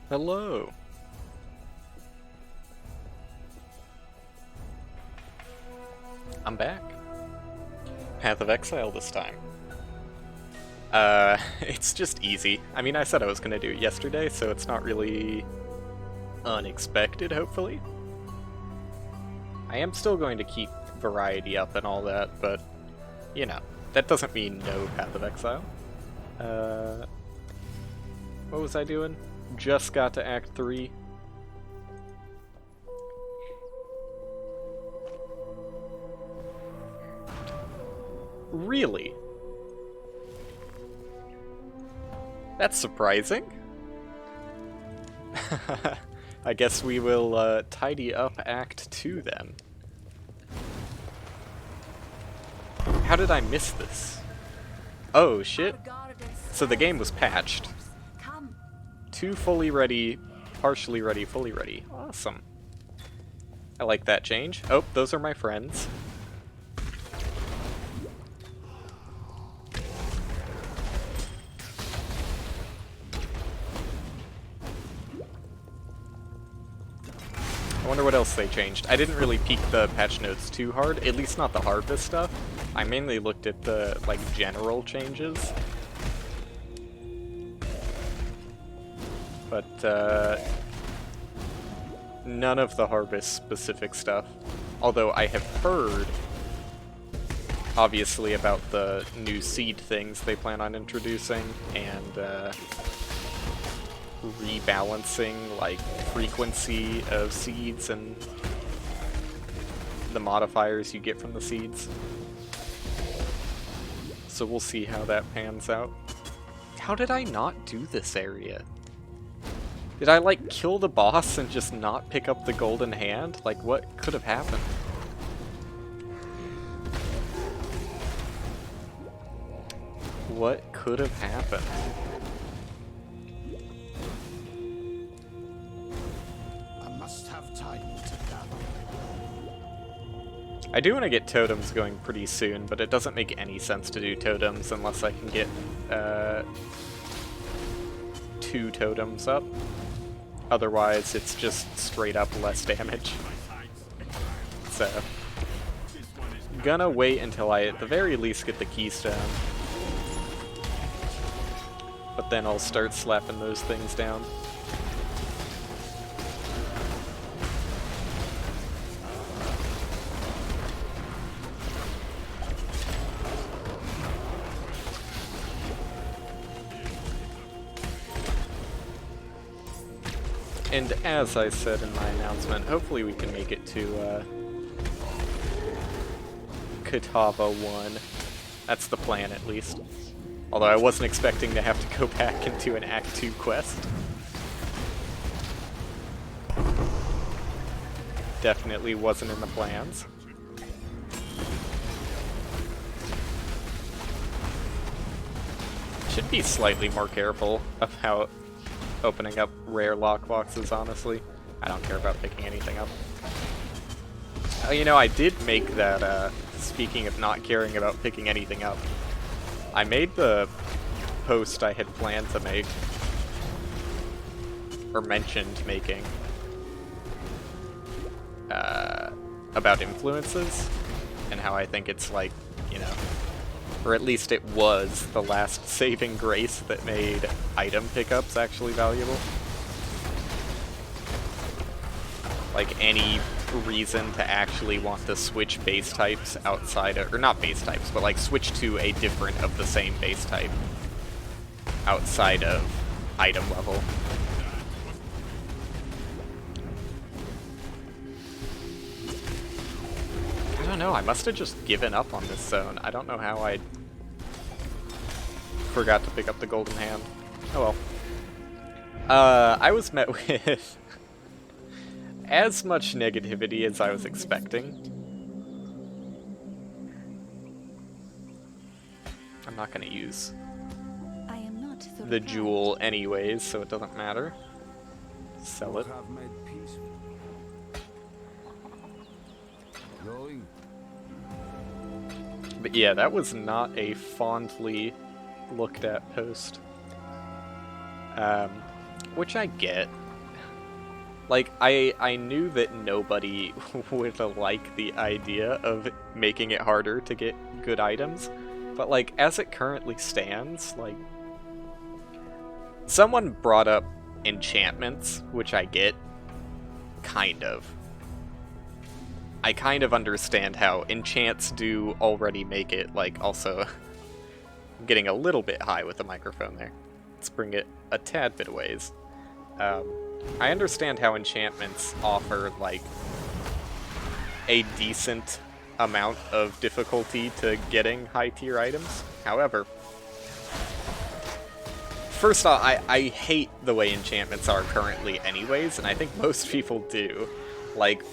Hello. I'm back. Path of Exile this time. It's just easy. I mean, I said I was gonna do it yesterday, so it's not really unexpected, hopefully. I am still going to keep variety up and all that, but, you know, that doesn't mean no Path of Exile. What was I doing? Just got to Act 3. Really? That's surprising. I guess we will tidy up Act 2 then. How did I miss this? Oh shit. So the game was patched. 2 fully ready, partially ready, fully ready. Awesome. I like that change. Oh, those are my friends. I wonder what else they changed. I didn't really peek the patch notes too hard, at least not the harvest stuff. I mainly looked at the, like, general changes. But, none of the harvest-specific stuff. Although I have heard, obviously, about the new seed things they plan on introducing, and, rebalancing, like, frequency of seeds and the modifiers you get from the seeds. So we'll see how that pans out. How did I not do this area? Did I, like, kill the boss and just not pick up the golden hand? Like, what could have happened? What could have happened? I do want to get totems going pretty soon, but it doesn't make any sense to do totems unless I can get 2 totems up. Otherwise, it's just straight up less damage. So, gonna wait until I at the very least get the keystone. But then I'll start slapping those things down. And as I said in my announcement, hopefully we can make it to Katava 1. That's the plan, at least. Although I wasn't expecting to have to go back and do an Act 2 quest. Definitely wasn't in the plans. Should be slightly more careful about opening up rare lockboxes, honestly. I don't care about picking anything up. You know, I did make that, speaking of not caring about picking anything up, I made the post I had planned to make, or mentioned making, about influences, and how I think it's like, you know, or at least it was the last saving grace that made item pickups actually valuable. Like, any reason to actually want to switch base types outside of, or not base types, but like switch to a different of the same base type outside of item level. I don't know, I must have just given up on this zone. I don't know how I forgot to pick up the golden hand. Oh well. I was met with as much negativity as I was expecting. I'm not gonna use the jewel anyways, so it doesn't matter. Sell it. But yeah, that was not a fondly looked at post. Which I get. Like, I knew that nobody would like the idea of making it harder to get good items, but like, as it currently stands, like, someone brought up enchantments, which I get, kind of. I kind of understand how enchants do already make it, like, also... I'm getting a little bit high with the microphone there. Let's bring it a tad bit a ways. I understand how enchantments offer, like, a decent amount of difficulty to getting high-tier items. However, first off, I hate the way enchantments are currently anyways, and I think most people do. Like,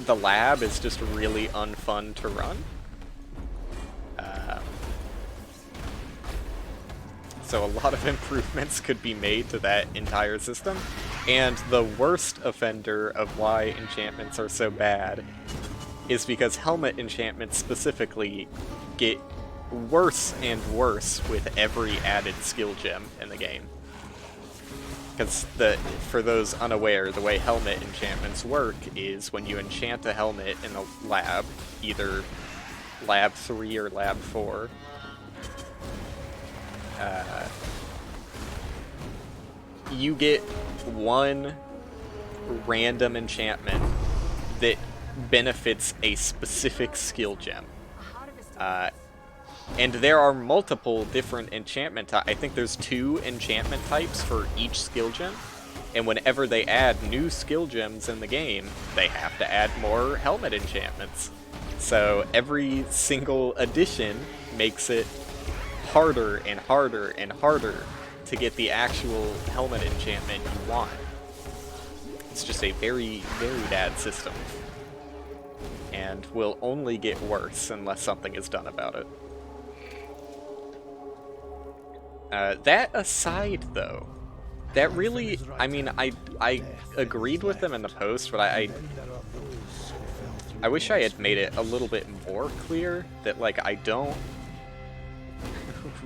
the lab is just really unfun to run. So a lot of improvements could be made to that entire system. And the worst offender of why enchantments are so bad is because helmet enchantments specifically get worse and worse with every added skill gem in the game. Because for those unaware, the way helmet enchantments work is when you enchant a helmet in a lab, either lab 3 or lab 4, you get one random enchantment that benefits a specific skill gem. And there are multiple different enchantment types. I think there's 2 enchantment types for each skill gem. And whenever they add new skill gems in the game, they have to add more helmet enchantments. So every single addition makes it harder and harder and harder to get the actual helmet enchantment you want. It's just a very, very bad system. And will only get worse unless something is done about it. That aside, though, that really, I mean, I agreed with them in the post, but I wish I had made it a little bit more clear that, like, I don't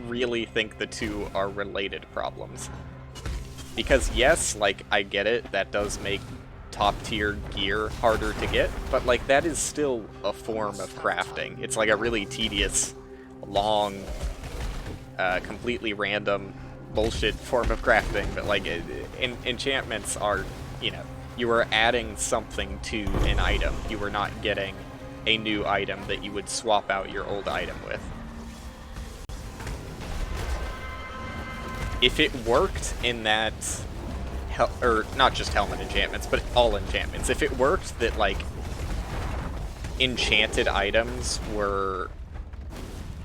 really think the two are related problems. Because yes, like, I get it, that does make top tier gear harder to get, but like, that is still a form of crafting. It's like a really tedious, long, completely random bullshit form of crafting, but like, enchantments are, you know, you are adding something to an item. You are not getting a new item that you would swap out your old item with. If it worked in that, or not just helmet enchantments, but all enchantments, if it worked that, like, enchanted items were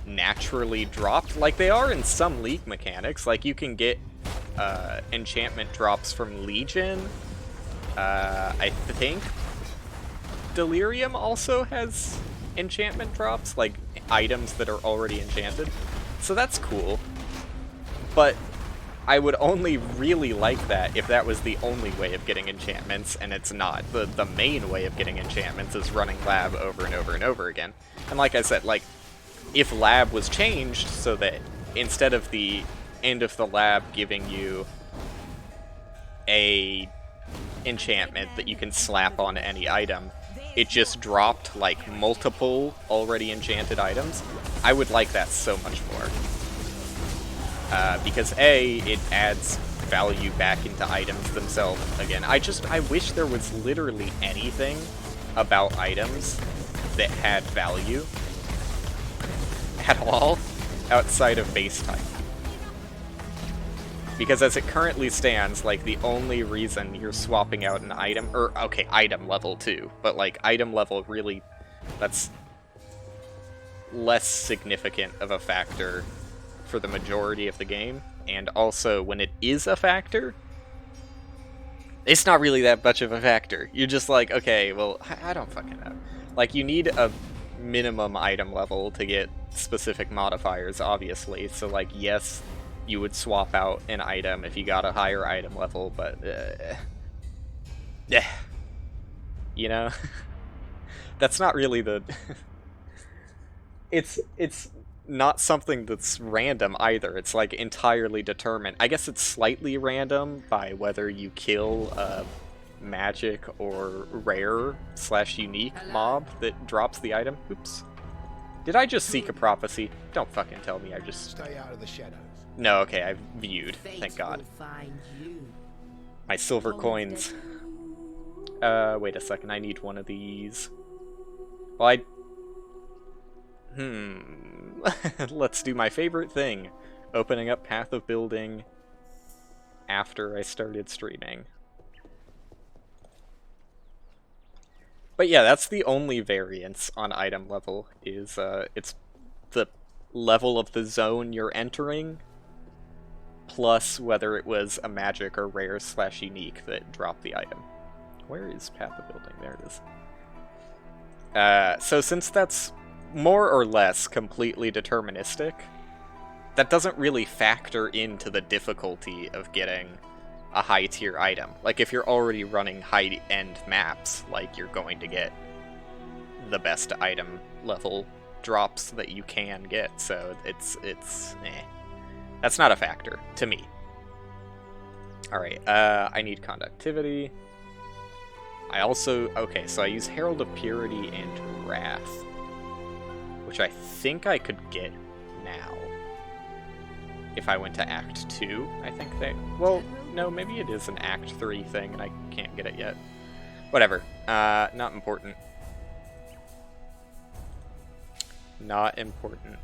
naturally dropped, like they are in some League mechanics, like you can get enchantment drops from Legion, I think Delirium also has enchantment drops, like items that are already enchanted, so that's cool, but I would only really like that if that was the only way of getting enchantments, and it's not. The main way of getting enchantments is running lab over and over and over again. And like I said, like, if lab was changed so that instead of the end of the lab giving you a enchantment that you can slap on any item, it just dropped, like, multiple already enchanted items, I would like that so much more. Because A, it adds value back into items themselves again. I wish there was literally anything about items that had value at all outside of base type. Because as it currently stands, like, the only reason you're swapping out an item, or, okay, item level too, but like, item level really, that's less significant of a factor for the majority of the game, and also when it is a factor, it's not really that much of a factor. You're just like, okay, well, I don't fucking know. Like, you need a minimum item level to get specific modifiers, obviously, so like, yes, you would swap out an item if you got a higher item level, but, you know? That's not really the... It's not something that's random either. It's like entirely determined. I guess it's slightly random by whether you kill a magic or rare / unique mob that drops the item. Oops. Did I just seek a prophecy? Don't fucking tell me I just... Stay out of the shadows. No, okay, I've viewed. Thank God. My silver coins. Wait a second, I need one of these. Well, let's do my favorite thing. Opening up Path of Building after I started streaming. But yeah, that's the only variance on item level, is it's the level of the zone you're entering, plus whether it was a magic or rare / unique that dropped the item. Where is Path of Building? There it is. So since that's more or less completely deterministic, that doesn't really factor into the difficulty of getting a high-tier item. Like, if you're already running high-end maps, like, you're going to get the best item level drops that you can get, so it's That's not a factor, to me. Alright, I need conductivity. I also... Okay, so I use Herald of Purity and Wrath, which I think I could get now. If I went to Act 2, I think they... Well, no, maybe it is an Act 3 thing, and I can't get it yet. Whatever. Not important. Not important.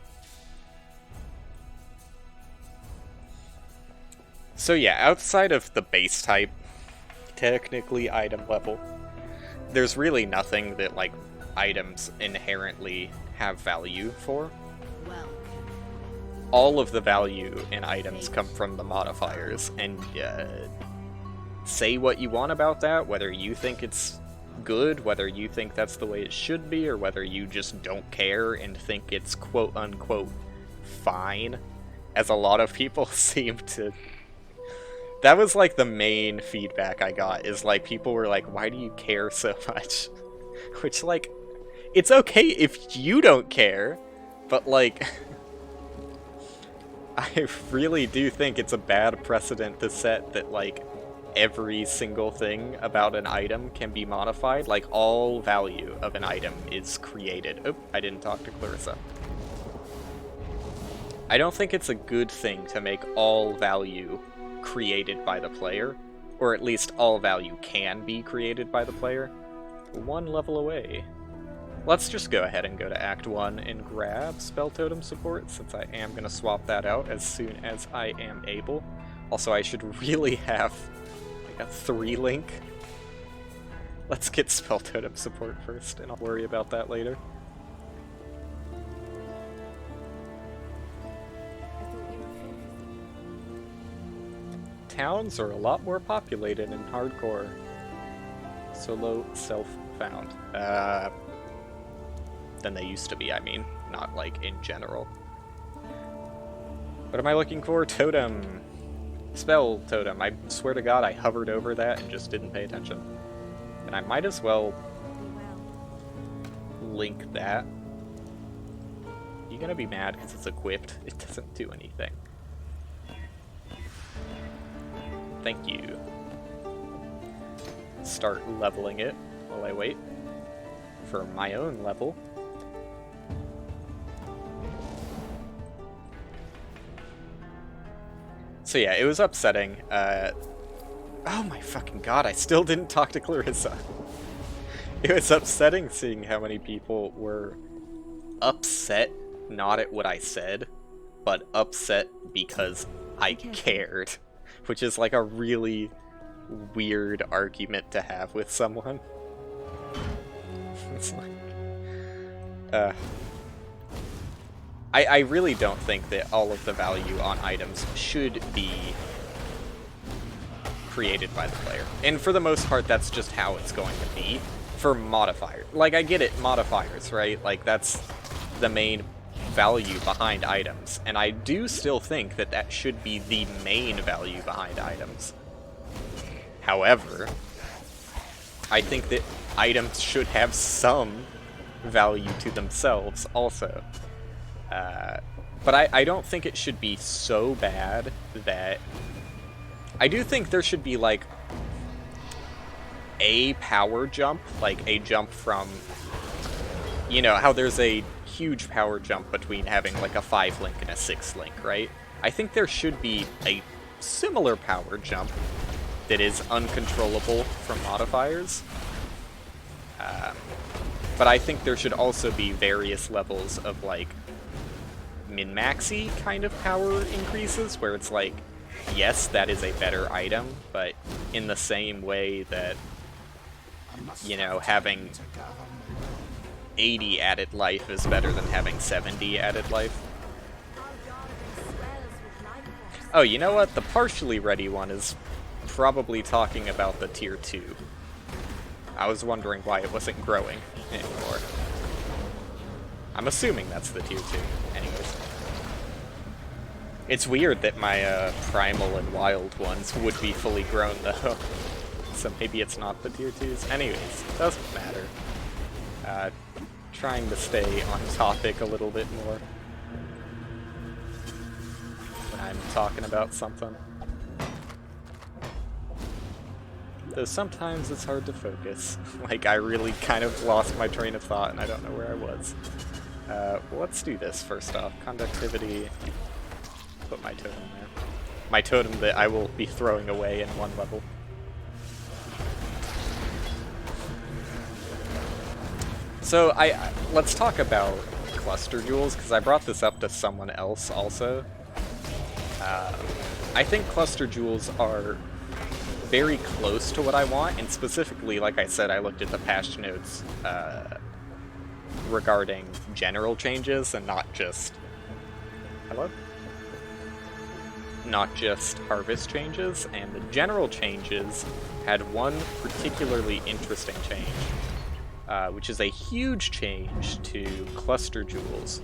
So yeah, outside of the base type, technically item level, there's really nothing that, like, items inherently have value for. All of the value in items come from the modifiers, and say what you want about that, whether you think it's good, whether you think that's the way it should be, or whether you just don't care and think it's quote-unquote fine, as a lot of people seem to... That was, like, the main feedback I got, is, like, people were like, why do you care so much? Which, like, it's okay if you don't care, but, like... I really do think it's a bad precedent to set that, like, every single thing about an item can be modified. Like, all value of an item is created. Oh, I didn't talk to Clarissa. I don't think it's a good thing to make all value created by the player, or at least all value can be created by the player. One level away. Let's just go ahead and go to Act 1 and grab Spell Totem support, since I am going to swap that out as soon as I am able. Also, I should really have like a 3-link. Let's get Spell Totem support first, and I'll worry about that later. Towns are a lot more populated in hardcore. Solo self-found. Than they used to be, I mean. Not, like, in general. What am I looking for? Totem. Spell Totem. I swear to God I hovered over that and just didn't pay attention. And I might as well link that. You gonna be mad because it's equipped? It doesn't do anything. Thank you. Start leveling it while I wait for my own level. So yeah, it was upsetting. Oh my fucking god, I still didn't talk to Clarissa. It was upsetting seeing how many people were upset, not at what I said, but upset because I cared. Which is like a really weird argument to have with someone. It's like... I really don't think that all of the value on items should be created by the player. And for the most part, that's just how it's going to be for modifiers. Like, I get it, modifiers, right? Like, that's the main value behind items. And I do still think that that should be the main value behind items. However, I think that items should have some value to themselves also. But I don't think it should be so bad that... I do think there should be, like, a power jump, like a jump from... You know, how there's a huge power jump between having, like, a 5 link and a 6 link, right? I think there should be a similar power jump that is uncontrollable from modifiers. But I think there should also be various levels of, like, min-maxy kind of power increases, where it's like, yes, that is a better item, but in the same way that, you know, having 80 added life is better than having 70 added life. Oh, you know what? The partially ready one is probably talking about the tier 2. I was wondering why it wasn't growing anymore. I'm assuming that's the tier 2. Anyways. It's weird that my primal and wild ones would be fully grown, though. So maybe it's not the tier 2s. Anyways, doesn't matter. Trying to stay on topic a little bit more when I'm talking about something. Though sometimes it's hard to focus. Like, I really kind of lost my train of thought and I don't know where I was. Let's do this first off. Conductivity. Put my totem there. My totem that I will be throwing away in one level. So, let's talk about cluster jewels, because I brought this up to someone else also. I think cluster jewels are very close to what I want, and specifically, like I said, I looked at the patch notes regarding general changes and not just... Hello? Not just harvest changes, and the general changes had one particularly interesting change, which is a huge change to cluster jewels.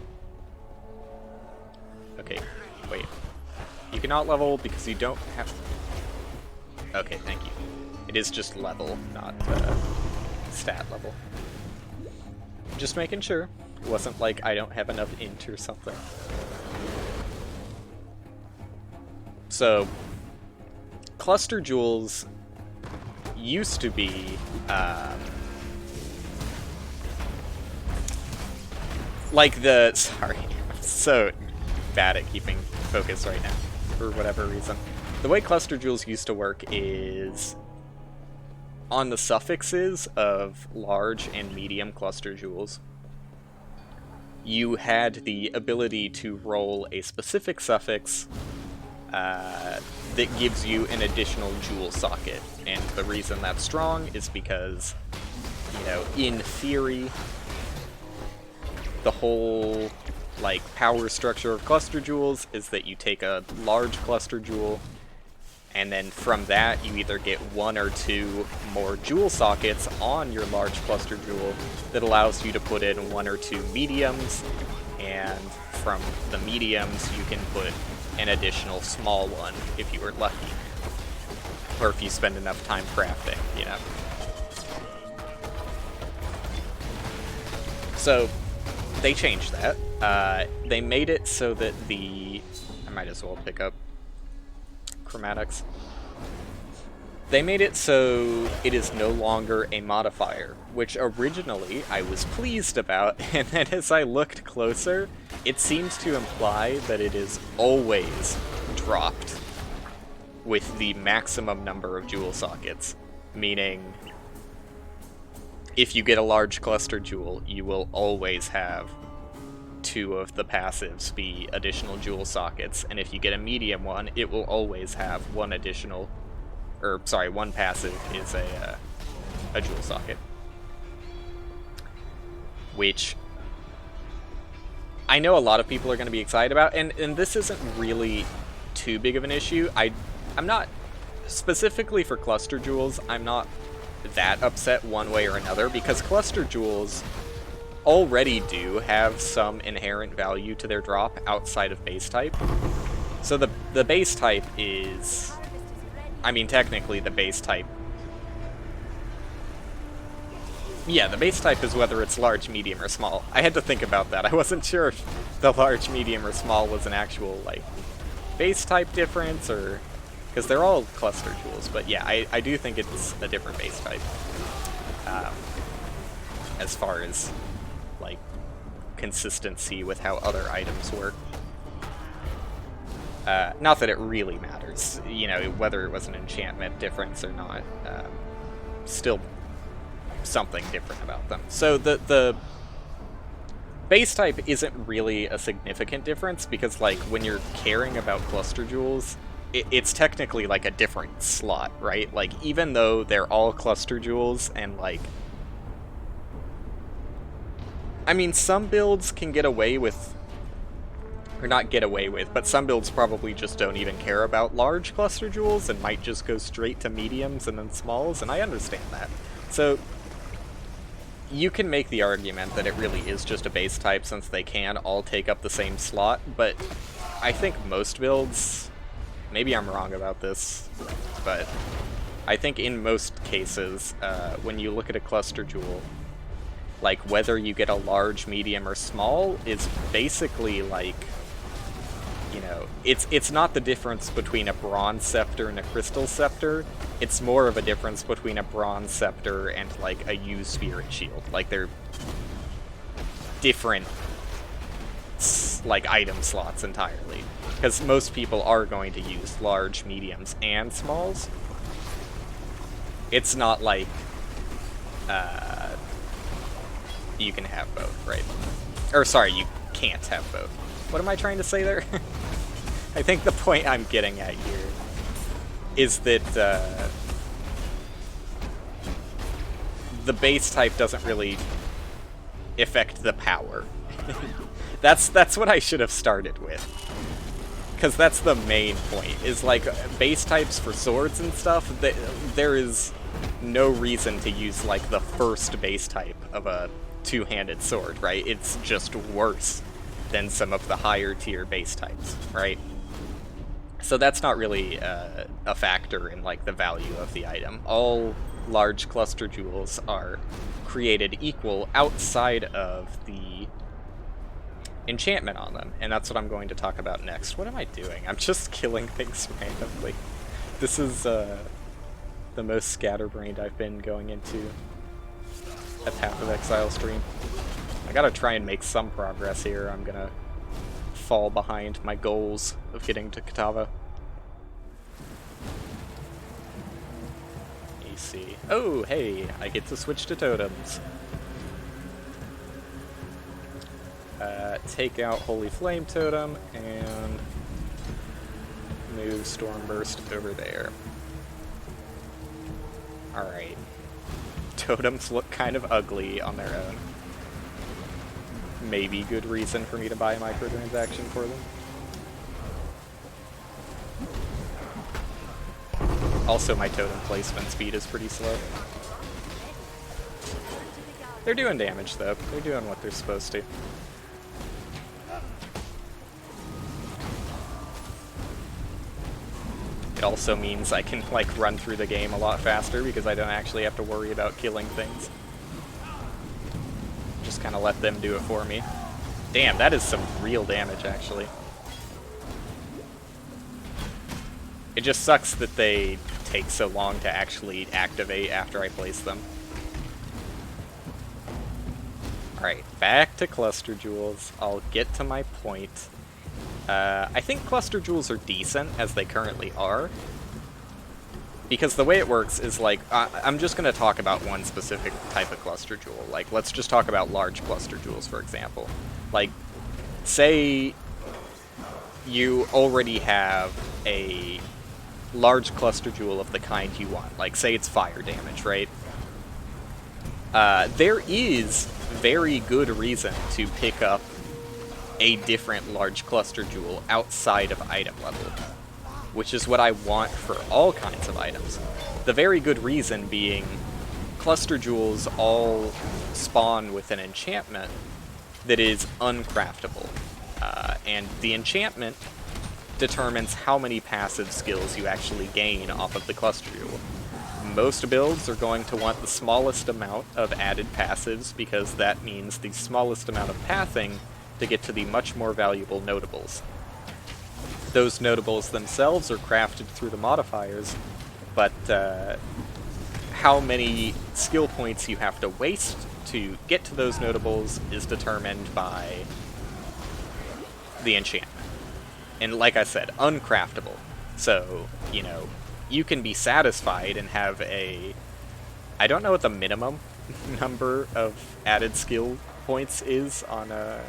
Okay, wait. You cannot level because you don't have... Okay, thank you. It is just level, not stat level. Just making sure. It wasn't like I don't have enough int or something. So, cluster jewels used to be, like the... Sorry, I'm so bad at keeping focus right now, for whatever reason. The way cluster jewels used to work is on the suffixes of large and medium cluster jewels, you had the ability to roll a specific suffix that gives you an additional jewel socket. And the reason that's strong is because, you know, in theory, the whole, like, power structure of cluster jewels is that you take a large cluster jewel, and then from that, you either get 1 or 2 more jewel sockets on your large cluster jewel that allows you to put in 1 or 2 mediums, and from the mediums, you can put an additional small one if you were lucky. Or if you spend enough time crafting, you know. So, they changed that. They made it so that the... I might as well pick up chromatics. They made it so it is no longer a modifier, which originally I was pleased about, and then as I looked closer, it seems to imply that it is always dropped with the maximum number of jewel sockets, meaning if you get a large cluster jewel, you will always have 2 of the passives be additional jewel sockets, and if you get a medium one, it will always have 1 additional, or sorry, 1 passive is a jewel socket. Which I know a lot of people are going to be excited about, and this isn't really too big of an issue. I'm not, specifically for cluster jewels, I'm not that upset one way or another, because cluster jewels already do have some inherent value to their drop outside of base type. So the base type is... I mean, technically the base type Yeah, the base type is whether it's large, medium, or small. I had to think about that. I wasn't sure if the large, medium, or small was an actual, like, base type difference, or... Because they're all cluster jewels, but yeah, I do think it's a different base type. As far as, like, consistency with how other items work. Not that it really matters, you know, whether it was an enchantment difference or not. Still something different about them. So the base type isn't really a significant difference, because, like, when you're caring about cluster jewels, it's technically, like, a different slot, right? Like, even though they're all cluster jewels, and, like... I mean, some builds can get away with... Or not get away with, but some builds probably just don't even care about large cluster jewels, and might just go straight to mediums and then smalls, and I understand that. So... You can make the argument that it really is just a base type, since they can all take up the same slot, but I think most builds, maybe I'm wrong about this, but I think in most cases, when you look at a cluster jewel, like, whether you get a large, medium, or small is basically like, you know, it's not the difference between a bronze scepter and a crystal scepter. It's more of a difference between a bronze scepter and, like, a U spirit shield. Like, they're different, like, item slots entirely. Because most people are going to use large, mediums, and smalls. It's not like you can have both, right? Or, sorry, you can't have both. What am I trying to say there? I think the point I'm getting at here is that the base type doesn't really affect the power. That's what I should have started with. Because that's the main point, is, like, base types for swords and stuff, there is no reason to use, like, the first base type of a two-handed sword, right? It's just worse than some of the higher tier base types, right? So that's not really a factor in, like, the value of the item. All large cluster jewels are created equal outside of the enchantment on them, and that's what I'm going to talk about next. What am I doing? I'm just killing things randomly. This is the most scatterbrained I've been going into a Path of Exile stream. I gotta try and make some progress here. I'm gonna fall behind my goals of getting to Katava. AC. Oh, hey, I get to switch to totems. Take out Holy Flame Totem and move Stormburst over there. Alright. Totems look kind of ugly on their own. Maybe good reason for me to buy a microtransaction for them. Also, my totem placement speed is pretty slow. They're doing damage, though. They're doing what they're supposed to. It also means I can, like, run through the game a lot faster because I don't actually have to worry about killing things. Just kind of let them do it for me. Damn, that is some real damage, actually. It just sucks that they take so long to actually activate after I place them. Alright, back to Cluster Jewels. I'll get to my point. I think Cluster Jewels are decent, as they currently are. Because the way it works is, like, I'm just going to talk about one specific type of Cluster Jewel. Like, let's just talk about large Cluster Jewels, for example. Like, say you already have a large Cluster Jewel of the kind you want. Like, say it's fire damage, right? There is very good reason to pick up a different large Cluster Jewel outside of item level, which is what I want for all kinds of items. The very good reason being, Cluster Jewels all spawn with an enchantment that is uncraftable, and the enchantment determines how many passive skills you actually gain off of the Cluster Jewel. most builds are going to want the smallest amount of added passives because that means the smallest amount of pathing to get to the much more valuable notables. Those notables themselves are crafted through the modifiers, but how many skill points you have to waste to get to those notables is determined by the enchantment. And like I said, uncraftable. So, you know, you can be satisfied and have a... I don't know what the minimum number of added skill points is on a...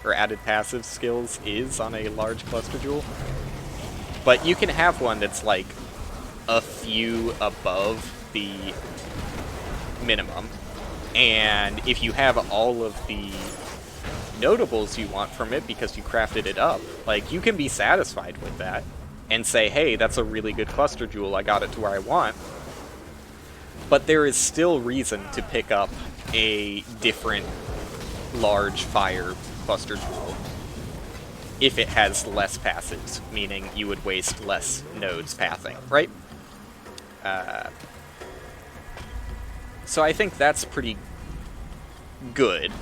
or added passive skills is on a large cluster jewel. But you can have one that's like a few above the minimum. And if you have all of the notables you want from it because you crafted it up, like, you can be satisfied with that and say, hey, that's a really good cluster jewel, I got it to where I want. But there is still reason to pick up a different large fire cluster jewel if it has less passives, meaning you would waste less nodes pathing, right? So I think that's pretty good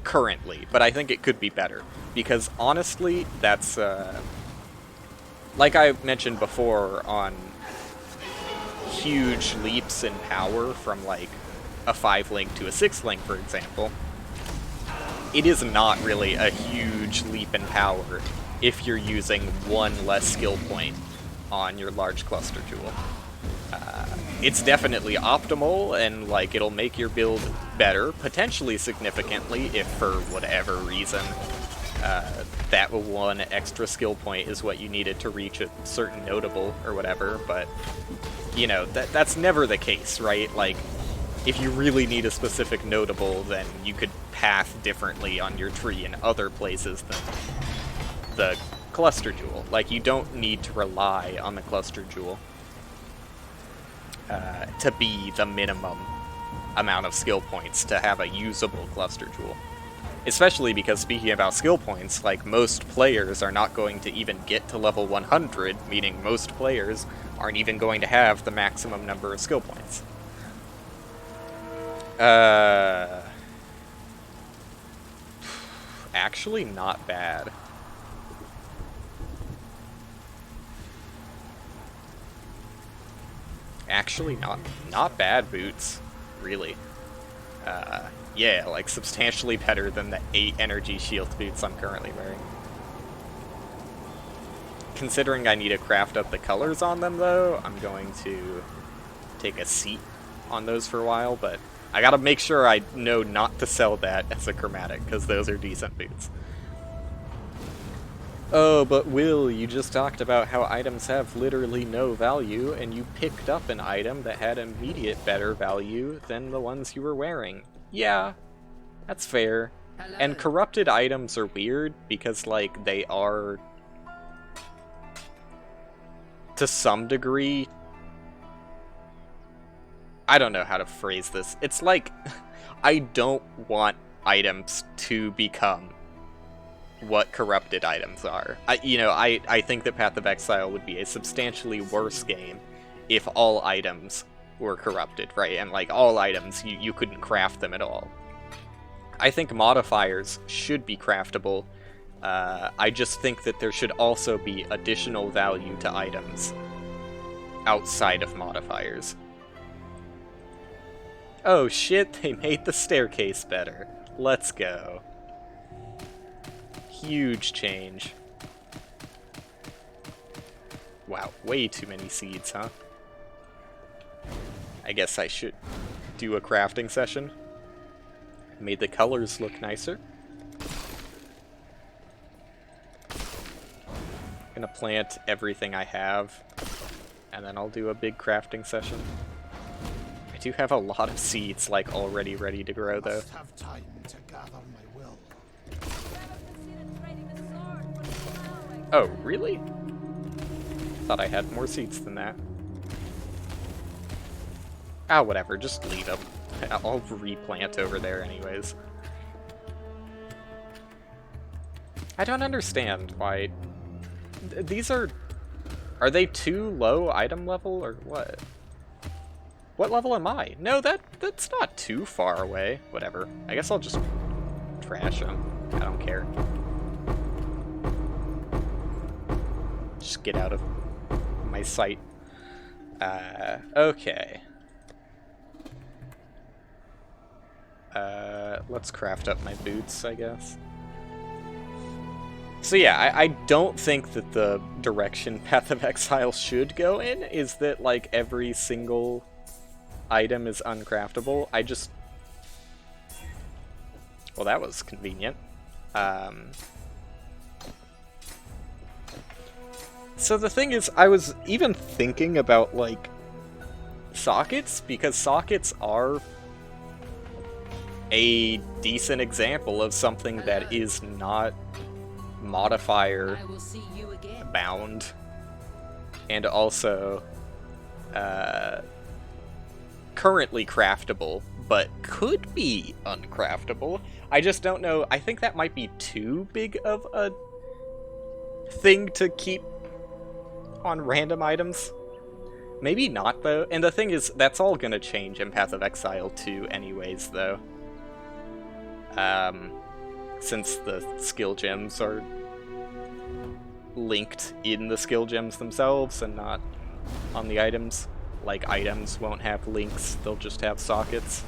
currently, but I think it could be better, because honestly, that's, like I mentioned before on huge leaps in power from like a 5-link to a 6-link, for example, it is not really a huge leap in power if you're using one less skill point on your large cluster jewel. It's definitely optimal, and like it'll make your build better, potentially significantly, if for whatever reason that one extra skill point is what you needed to reach a certain notable or whatever, but you know, that's never the case, right? Like, if you really need a specific notable, then you could path differently on your tree in other places than the cluster jewel. Like, you don't need to rely on the cluster jewel to be the minimum amount of skill points to have a usable cluster jewel. Especially because, speaking about skill points, like, most players are not going to even get to level 100, meaning most players aren't even going to have the maximum number of skill points. Actually, not bad. Actually, not bad boots, really. Yeah, like, substantially better than the 8 energy shield boots I'm currently wearing. Considering I need to craft up the colors on them, though, I'm going to take a seat on those for a while, but I gotta make sure I know not to sell that as a chromatic, because those are decent boots. Oh, but Will, you just talked about how items have literally no value, and you picked up an item that had immediate better value than the ones you were wearing. Yeah, that's fair. Hello. And corrupted items are weird, because, like, they are, to some degree, I don't know how to phrase this. It's like, I don't want items to become what corrupted items are. I think that Path of Exile would be a substantially worse game if all items were corrupted, right? And like all items, you couldn't craft them at all. I think modifiers should be craftable. I just think that there should also be additional value to items outside of modifiers. Oh shit, they made the staircase better. Let's go. Huge change. Wow, way too many seeds, huh? I guess I should do a crafting session. Made the colors look nicer. Gonna plant everything I have, and then I'll do a big crafting session. I do have a lot of seeds, like, already ready to grow, though. Have time to gather my will. Oh, really? Thought I had more seeds than that. Ah, whatever, just leave them. I'll replant over there anyways. I don't understand why... These are... Are they too low item level, or what? What level am I? No, that's not too far away. Whatever. I guess I'll just trash him. I don't care. Just get out of my sight. Okay. Let's craft up my boots, I guess. So yeah, I don't think that the direction Path of Exile should go in is that, like, every single item is uncraftable. I just... Well, that was convenient. So the thing is, I was even thinking about, like, sockets, because sockets are a decent example of something that is not modifier bound, and also currently craftable, but could be uncraftable. I just don't know. I think that might be too big of a thing to keep on random items. Maybe not, though. And the thing is, that's all gonna change in Path of Exile 2 anyways, though. Since the skill gems are linked in the skill gems themselves and not on the items. Like, items won't have links, they'll just have sockets.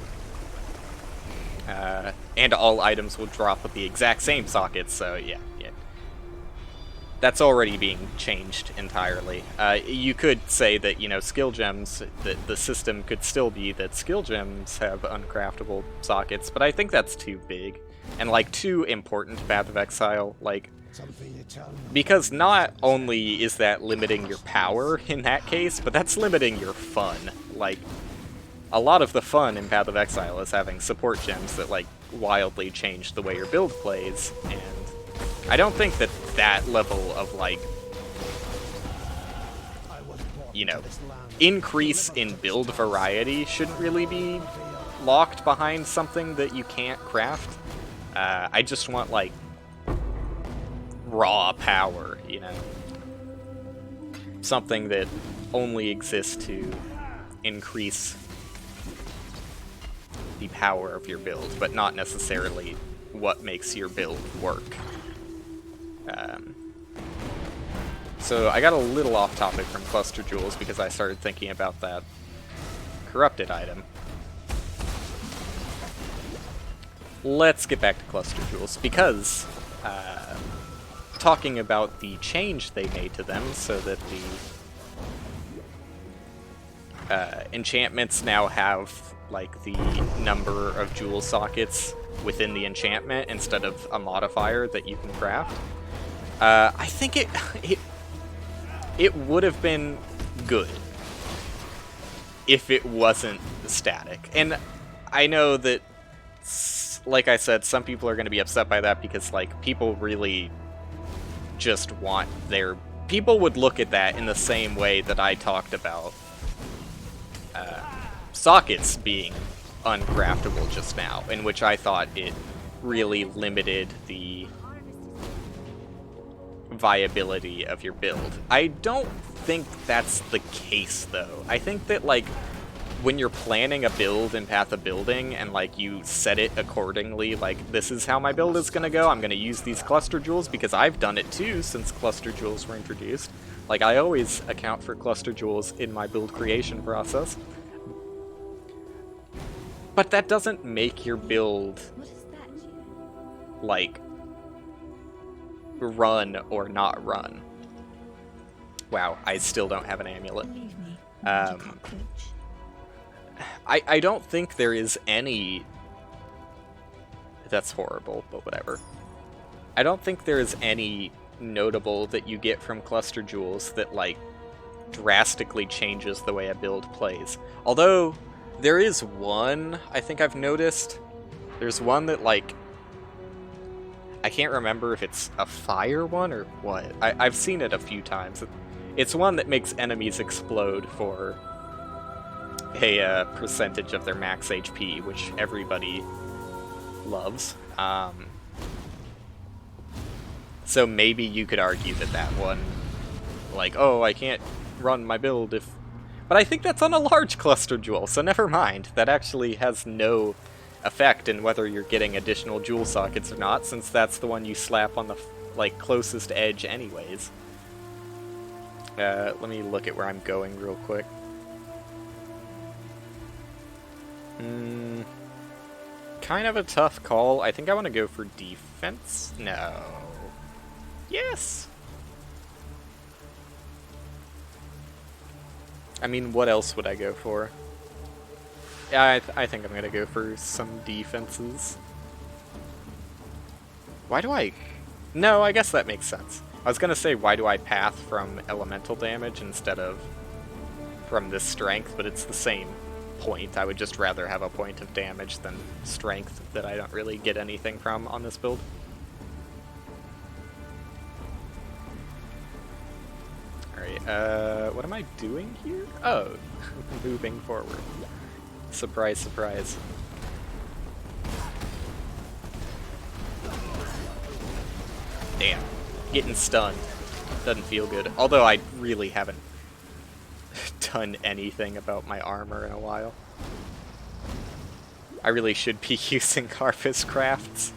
And all items will drop with the exact same sockets, so yeah. That's already being changed entirely. You could say that, you know, skill gems, that the system could still be that skill gems have uncraftable sockets, but I think that's too big. And, like, too important to Path of Exile, like, because not only is that limiting your power in that case, but that's limiting your fun. Like, a lot of the fun in Path of Exile is having support gems that, like, wildly change the way your build plays, and I don't think that that level of, like, you know, increase in build variety shouldn't really be locked behind something that you can't craft. I just want, like, raw power, you know? Something that only exists to increase the power of your build, but not necessarily what makes your build work. So I got a little off topic from Cluster Jewels because I started thinking about that corrupted item. Let's get back to Cluster Jewels, because talking about the change they made to them so that the enchantments now have, like, the number of jewel sockets within the enchantment instead of a modifier that you can craft. I think it would have been good if it wasn't static. And I know that, like I said, some people are going to be upset by that because, like, people really just want their... People would look at that in the same way that I talked about sockets being uncraftable just now, in which I thought it really limited the viability of your build. I don't think that's the case, though. I think that, like, when you're planning a build in Path of Building and, like, you set it accordingly, like, this is how my build is gonna go, I'm gonna use these cluster jewels, because I've done it too since cluster jewels were introduced. Like, I always account for cluster jewels in my build creation process. But that doesn't make your build, like, run or not run. Wow, I still don't have an amulet. I don't think there is any... That's horrible, but whatever. I don't think there is any notable that you get from cluster jewels that, like, drastically changes the way a build plays. Although, there is one I think I've noticed. There's one that, like, I can't remember if it's a fire one or what. I've seen it a few times. It's one that makes enemies explode for a percentage of their max HP, which everybody loves. So maybe you could argue that that one, like, oh, I can't run my build if... But I think that's on a large cluster jewel, so never mind. That actually has no effect in whether you're getting additional jewel sockets or not, since that's the one you slap on the like closest edge anyways. Let me look at where I'm going real quick. Kind of a tough call. I think I want to go for defense. No. Yes! I mean, what else would I go for? Yeah, I think I'm going to go for some defenses. Why do I... No, I guess that makes sense. I was going to say, why do I path from elemental damage instead of from this strength, but it's the same point. I would just rather have a point of damage than strength that I don't really get anything from on this build. Alright, what am I doing here? Oh, moving forward. Surprise, surprise. Damn. Getting stunned. Doesn't feel good. Although I really haven't done anything about my armor in a while. I really should be using Harvest Crafts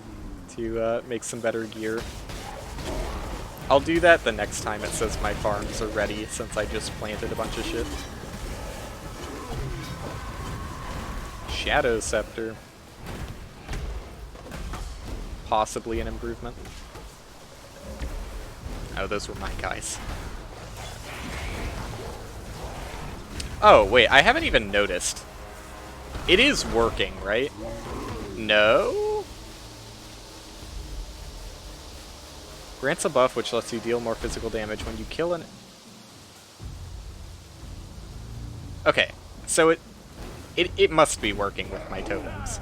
to make some better gear. I'll do that the next time it says my farms are ready, since I just planted a bunch of shit. Shadow Scepter. Possibly an improvement. Oh, those were my guys. Oh, wait, I haven't even noticed. It is working, right? No? Grants a buff which lets you deal more physical damage when you kill an... Okay, so it must be working with my totems.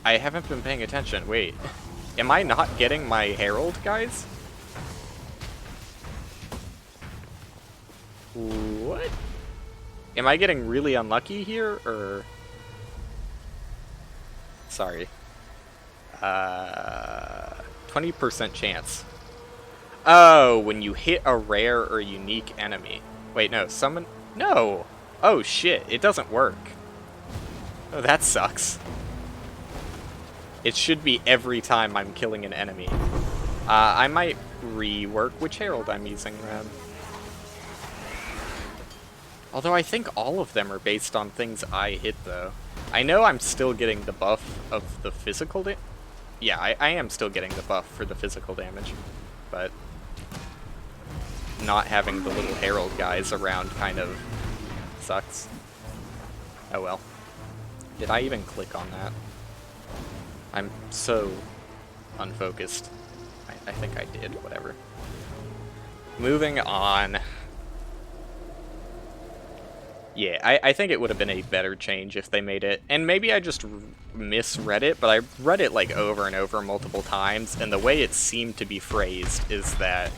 I haven't been paying attention. Wait, am I not getting my Herald, guys? What? Am I getting really unlucky here, or... Sorry. 20% chance. Oh, when you hit a rare or unique enemy. Wait, no, summon... No! Oh, shit, it doesn't work. Oh, that sucks. It should be every time I'm killing an enemy. I might rework which Herald I'm using, then. Although I think all of them are based on things I hit, though. I know I'm still getting the buff of the physical damage. Yeah, I am still getting the buff for the physical damage. But not having the little Herald guys around kind of sucks. Oh well. Did I even click on that? I'm so unfocused. I think I did, whatever. Moving on. Yeah, I think it would have been a better change if they made it, and maybe I just misread it, but I read it like over and over multiple times, and the way it seemed to be phrased is that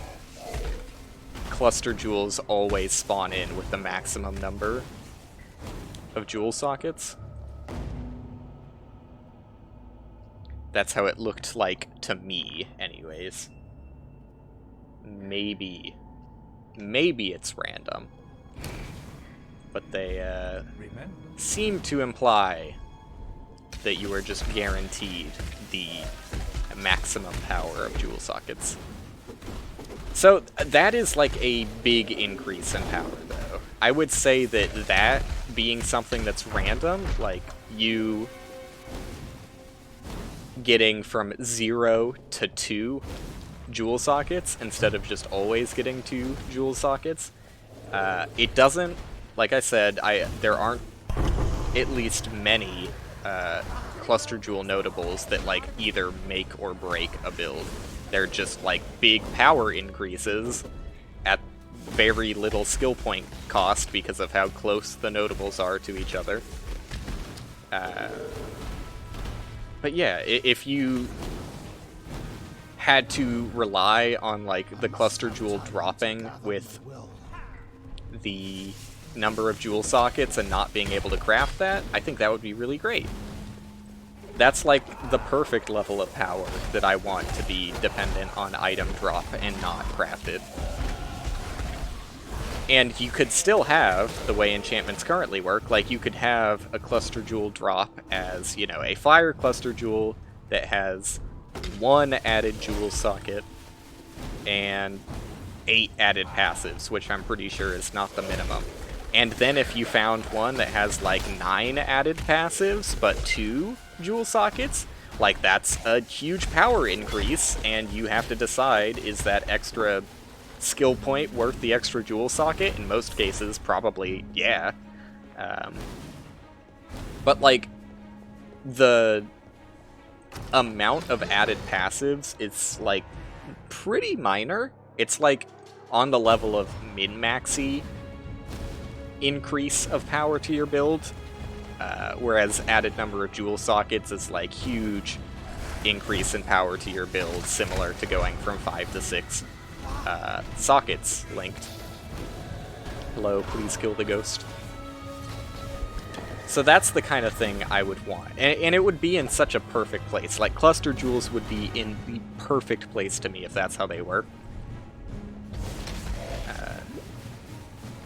cluster jewels always spawn in with the maximum number of jewel sockets. That's how it looked like to me, anyways. Maybe it's random. But they seem to imply that you are just guaranteed the maximum power of jewel sockets. So that is like a big increase in power, though. I would say that being something that's random, like you getting from 0 to 2 jewel sockets instead of just always getting 2 jewel sockets, it doesn't... Like I said, there aren't at least many cluster jewel notables that like either make or break a build. They're just like big power increases at very little skill point cost because of how close the notables are to each other. But yeah, if you had to rely on like the cluster jewel dropping with the number of jewel sockets and not being able to craft that, I think that would be really great. That's like the perfect level of power that I want to be dependent on item drop and not crafted. And you could still have, the way enchantments currently work, like you could have a cluster jewel drop as, you know, a fire cluster jewel that has 1 added jewel socket and 8 added passives, which I'm pretty sure is not the minimum. And then if you found one that has like 9 added passives, but 2 jewel sockets, like that's a huge power increase, and you have to decide, is that extra skill point worth the extra jewel socket? In most cases, probably, yeah. But like, the amount of added passives is like pretty minor. It's like on the level of min-maxy increase of power to your build, whereas added number of jewel sockets is like huge increase in power to your build, similar to going from 5 to 6 sockets linked. Hello, please kill the ghost. So that's the kind of thing I would want, and it would be in such a perfect place. Like, cluster jewels would be in the perfect place to me if that's how they work.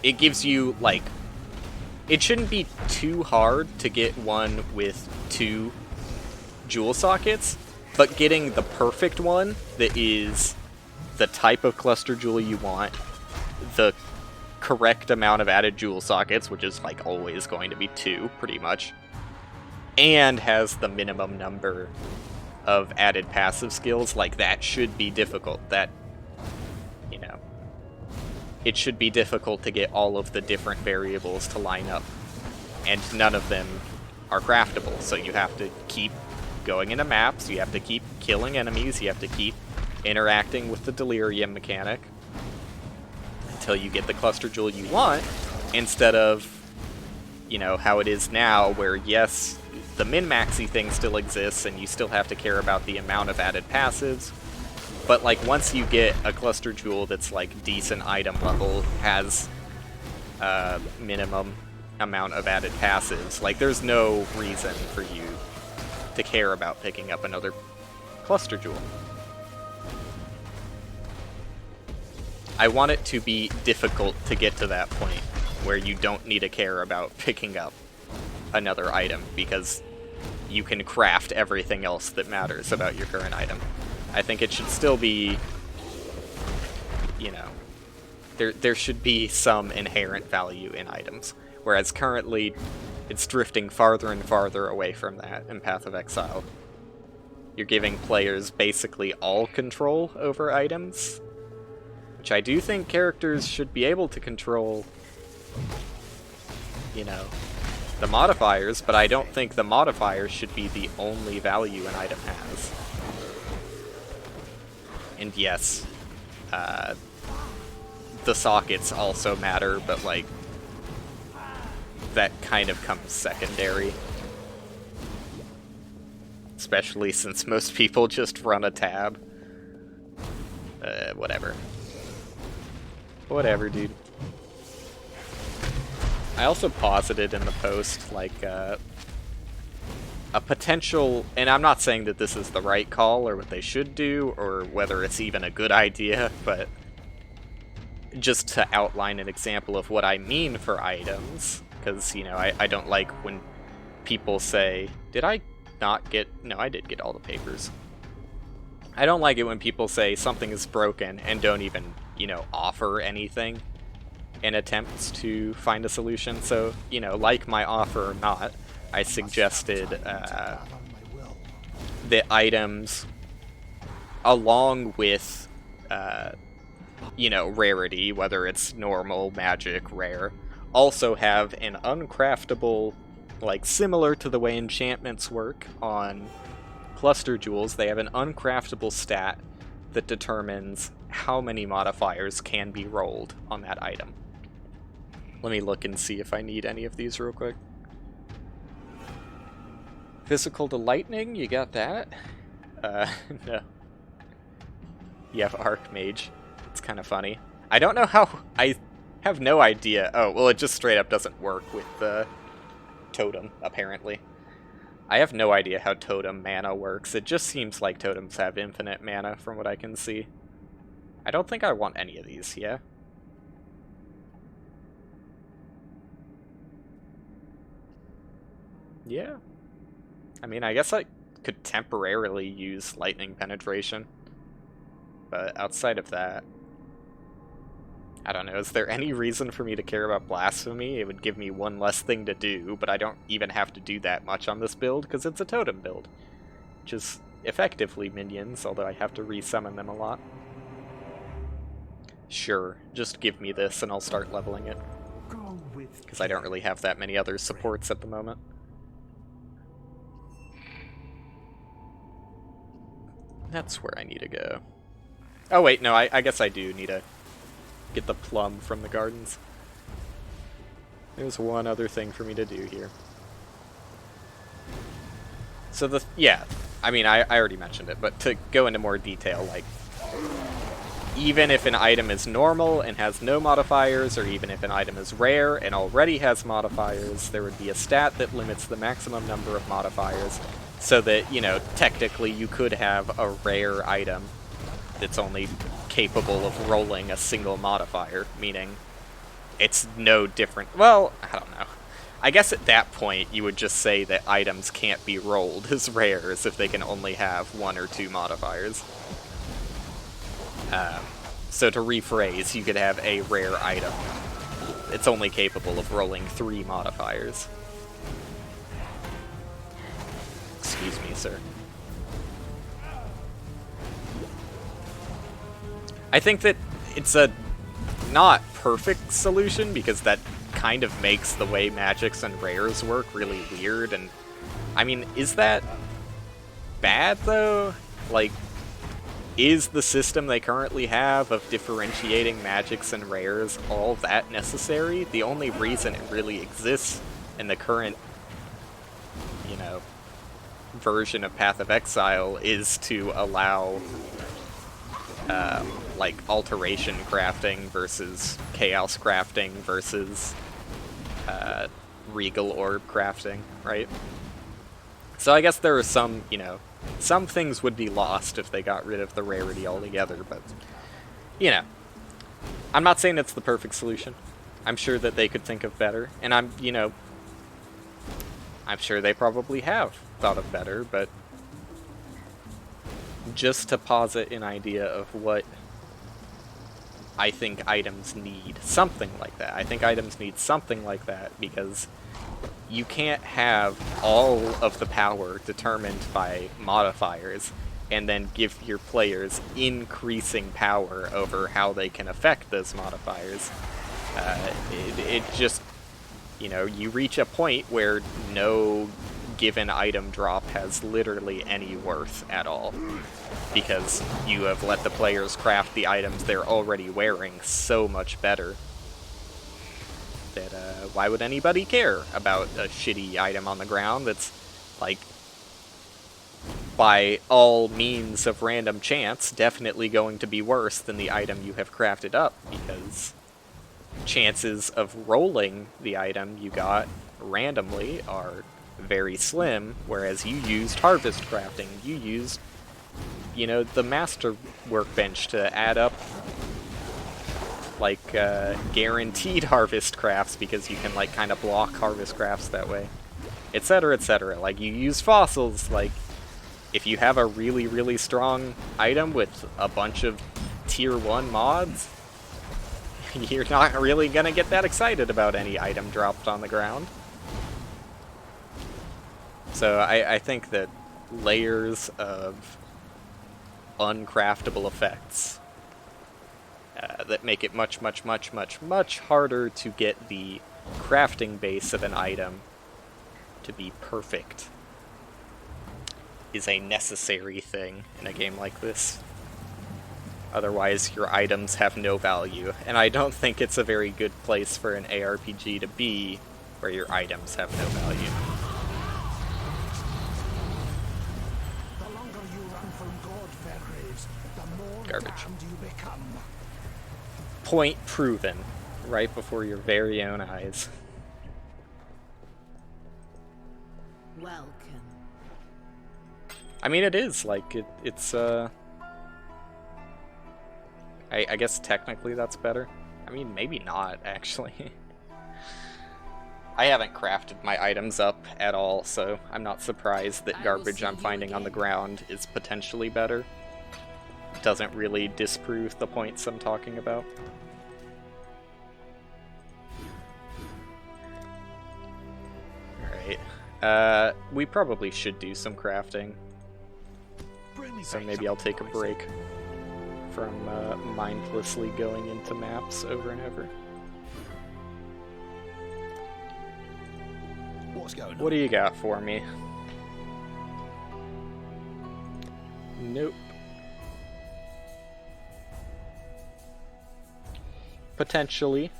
It gives you, like, it shouldn't be too hard to get one with 2 jewel sockets, but getting the perfect one that is the type of cluster jewel you want, the correct amount of added jewel sockets, which is like always going to be 2 pretty much, and has the minimum number of added passive skills, like that should be difficult. That, you know, it should be difficult to get all of the different variables to line up, and none of them are craftable, so you have to keep going into maps, you have to keep killing enemies, you have to keep interacting with the delirium mechanic until you get the cluster jewel you want, instead of, you know, how it is now, where yes, the min-maxy thing still exists and you still have to care about the amount of added passives, but like once you get a cluster jewel that's like decent item level, has minimum amount of added passives, like there's no reason for you to care about picking up another cluster jewel. I want it to be difficult to get to that point where you don't need to care about picking up another item because you can craft everything else that matters about your current item. I think it should still be, you know, there should be some inherent value in items, whereas currently it's drifting farther and farther away from that in Path of Exile. You're giving players basically all control over items, which I do think characters should be able to control, you know, the modifiers, but I don't think the modifiers should be the only value an item has. And yes, the sockets also matter, but like, that kind of comes secondary. Especially since most people just run a tab. Whatever. Whatever, dude. I also posited in the post, like, a potential, and I'm not saying that this is the right call or what they should do or whether it's even a good idea, but just to outline an example of what I mean for items, because, you know, I don't like when people say, did I not get, no, I did get all the papers. I don't like it when people say something is broken and don't even, you know, offer anything in attempts to find a solution. So, you know, like my offer or not, I suggested that items, along with, you know, rarity, whether it's normal, magic, rare, also have an uncraftable, like similar to the way enchantments work on cluster jewels, they have an uncraftable stat that determines how many modifiers can be rolled on that item. Let me look and see if I need any of these real quick. Physical to lightning, you got that? No. You have Archmage. It's kind of funny. I don't know how... I have no idea. Oh, well, it just straight up doesn't work with the totem, apparently. I have no idea how totem mana works. It just seems like totems have infinite mana from what I can see. I don't think I want any of these, yeah? Yeah. I mean, I guess I could temporarily use lightning penetration. But outside of that, I don't know. Is there any reason for me to care about blasphemy? It would give me one less thing to do, but I don't even have to do that much on this build because it's a totem build. Which is effectively minions, although I have to resummon them a lot. Sure, just give me this and I'll start leveling it. Because I don't really have that many other supports at the moment. That's where I need to go. Oh wait, no, I guess I do need to get the plum from the gardens. There's one other thing for me to do here. So yeah, I mean, I already mentioned it, but to go into more detail, like, even if an item is normal and has no modifiers, or even if an item is rare and already has modifiers, there would be a stat that limits the maximum number of modifiers, so that, you know, technically you could have a rare item that's only capable of rolling a single modifier, meaning it's no different. Well, I don't know. I guess at that point you would just say that items can't be rolled as rares if they can only have 1 or 2 modifiers. So to rephrase, you could have a rare item. It's only capable of rolling 3 modifiers. Excuse me, sir. I think that it's a not perfect solution, because that kind of makes the way magics and rares work really weird, and I mean, is that bad though? Like, is the system they currently have of differentiating magics and rares all that necessary? The only reason it really exists in the current, you know, version of Path of Exile is to allow like alteration crafting versus chaos crafting versus regal orb crafting, right? So I guess there are some, you know, some things would be lost if they got rid of the rarity altogether, but, you know, I'm not saying it's the perfect solution. I'm sure that they could think of better, and I'm sure they probably have thought of better, but just to posit an idea of what I think items need, something like that. I think items need something like that, because you can't have all of the power determined by modifiers and then give your players increasing power over how they can affect those modifiers. It just, you know, you reach a point where no given item drop has literally any worth at all, because you have let the players craft the items they're already wearing so much better that why would anybody care about a shitty item on the ground that's, like, by all means of random chance, definitely going to be worse than the item you have crafted up, because chances of rolling the item you got randomly are very slim, whereas you used harvest crafting. You used, you know, the master workbench to add up, like, guaranteed harvest crafts, because you can, like, kind of block harvest crafts that way, etc., etc. Like, you use fossils. Like, if you have a really, really strong item with a bunch of tier 1 mods, you're not really gonna get that excited about any item dropped on the ground. So I think that layers of uncraftable effects that make it much, much, much, much, much harder to get the crafting base of an item to be perfect is a necessary thing in a game like this. Otherwise, your items have no value, and I don't think it's a very good place for an ARPG to be where your items have no value. The longer you run from God, Fairgraves, the more Garbage. damned you become. Point proven, right before your very own eyes. Welcome. I mean, it is, like, it's, I guess technically that's better. I mean, maybe not, actually. I haven't crafted my items up at all, so I'm not surprised that garbage I'm finding on the ground is potentially better. It doesn't really disprove the points I'm talking about. Alright. We probably should do some crafting. So maybe I'll take a break from mindlessly going into maps over and over. What's going on? What do you got for me? Nope. Potentially.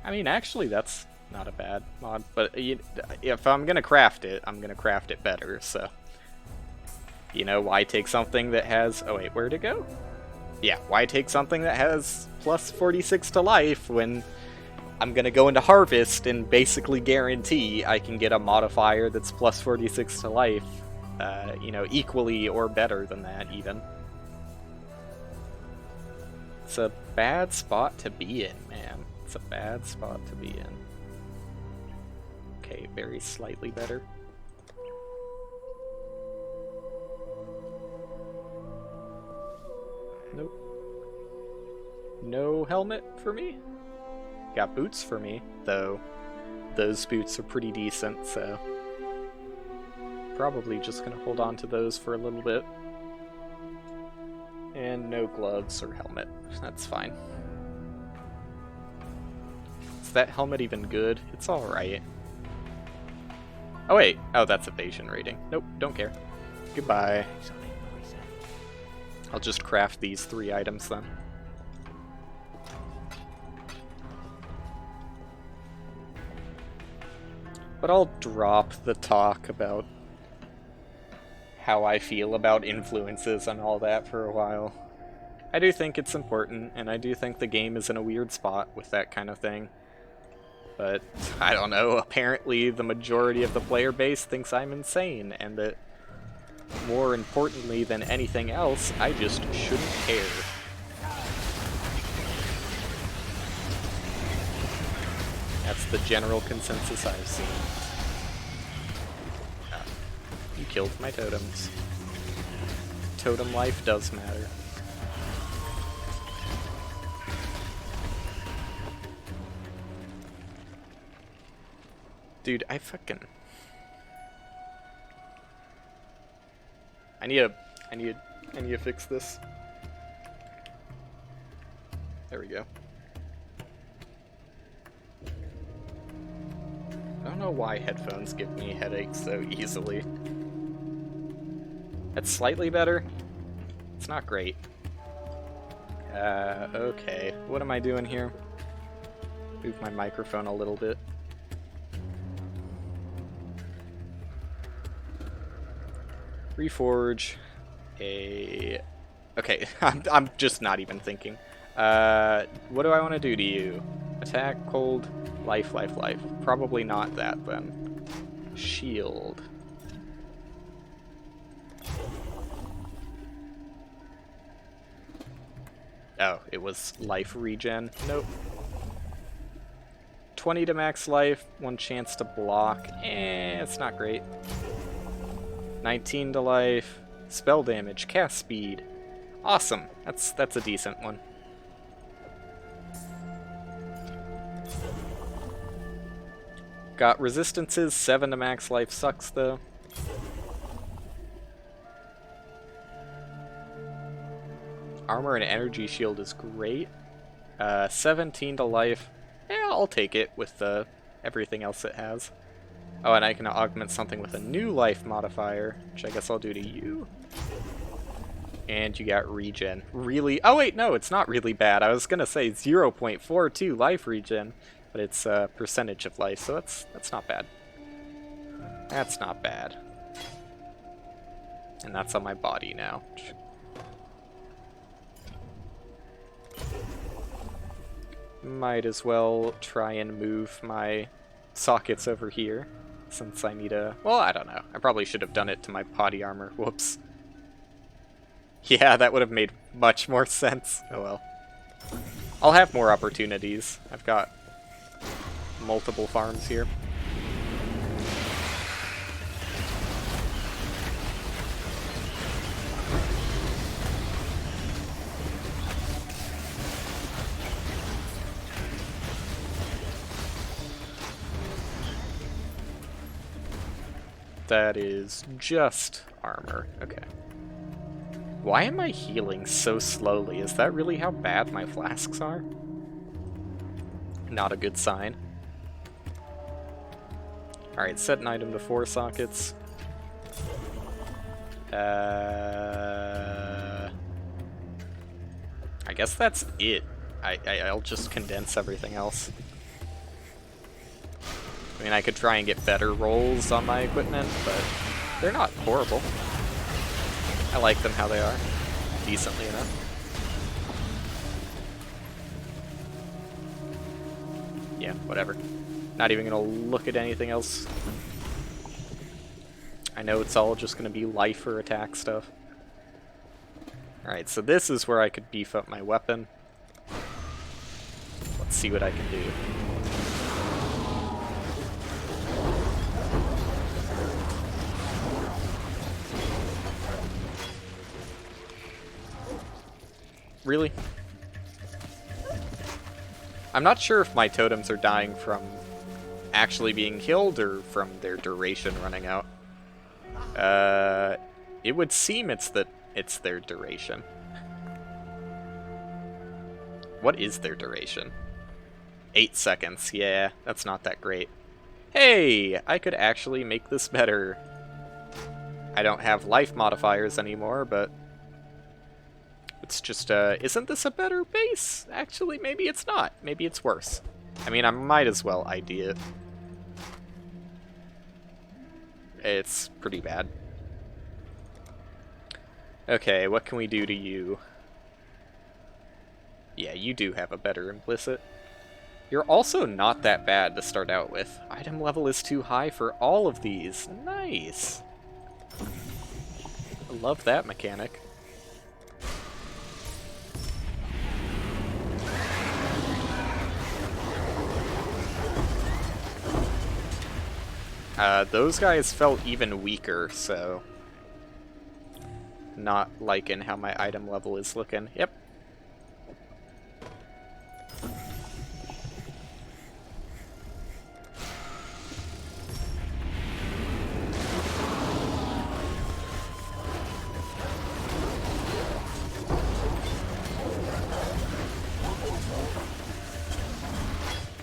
I mean, actually, that's not a bad mod, but if I'm gonna craft it, I'm gonna craft it better, so... You know, why take something that has... Oh wait, where'd it go? Yeah, why take something that has plus 46 to life when I'm gonna go into Harvest and basically guarantee I can get a modifier that's plus 46 to life, you know, equally or better than that, even. It's a bad spot to be in, man. It's a bad spot to be in. Okay, very slightly better. Nope. No helmet for me? Got boots for me, though those boots are pretty decent, so probably just gonna hold on to those for a little bit. And no gloves or helmet. That's fine. Is that helmet even good? It's alright. Oh wait, oh that's evasion rating. Nope, don't care. Goodbye. I'll just craft these 3 items then. But I'll drop the talk about how I feel about influences and all that for a while. I do think it's important, and I do think the game is in a weird spot with that kind of thing. But, I don't know, apparently the majority of the player base thinks I'm insane, and that more importantly than anything else, I just shouldn't care. That's the general consensus I've seen. You killed my totems. Totem life does matter. Dude, I need to fix this. There we go. I don't know why headphones give me headaches so easily. That's slightly better. It's not great. Okay. What am I doing here? Move my microphone a little bit. Reforge a... Okay, I'm just not even thinking. What do I want to do to you? Attack, cold, life, life, life. Probably not that, then. Shield. Oh, it was life regen. Nope. 20 to max life, 1 chance to block. It's not great. 19 to life, spell damage, cast speed. Awesome. That's a decent one. Got resistances, 7 to max life sucks though. Armor and energy shield is great. 17 to life. Yeah, I'll take it with everything else it has. Oh, and I can augment something with a new life modifier, which I guess I'll do to you. And you got regen. Really? Oh wait, no, it's not really bad. I was gonna say 0.42 life regen, but it's a percentage of life, so that's not bad. That's not bad. And that's on my body now. Might as well try and move my sockets over here, since I need a... Well, I don't know. I probably should have done it to my body armor. Whoops. Yeah, that would have made much more sense. Oh well. I'll have more opportunities. I've got multiple farms here. That is just armor. Okay. Why am I healing so slowly? Is that really how bad my flasks are? Not a good sign. Alright, set an item to 4 sockets. I guess that's it. I'll just condense everything else. I mean, I could try and get better rolls on my equipment, but they're not horrible. I like them how they are. Decently enough. Yeah, whatever. Not even gonna look at anything else. I know it's all just gonna be life or attack stuff. Alright, so this is where I could beef up my weapon. Let's see what I can do. Really? I'm not sure if my totems are dying from actually being killed or from their duration running out. It would seem it's their duration. What is their duration? 8 seconds. Yeah, that's not that great. Hey, I could actually make this better. I don't have life modifiers anymore, but it's just, isn't this a better base? Actually, maybe it's not. Maybe it's worse. I mean, I might as well ID it. It's pretty bad. Okay, what can we do to you? Yeah, you do have a better implicit. You're also not that bad to start out with. Item level is too high for all of these. Nice. I love that mechanic. Those guys felt even weaker, so not liking how my item level is looking. Yep.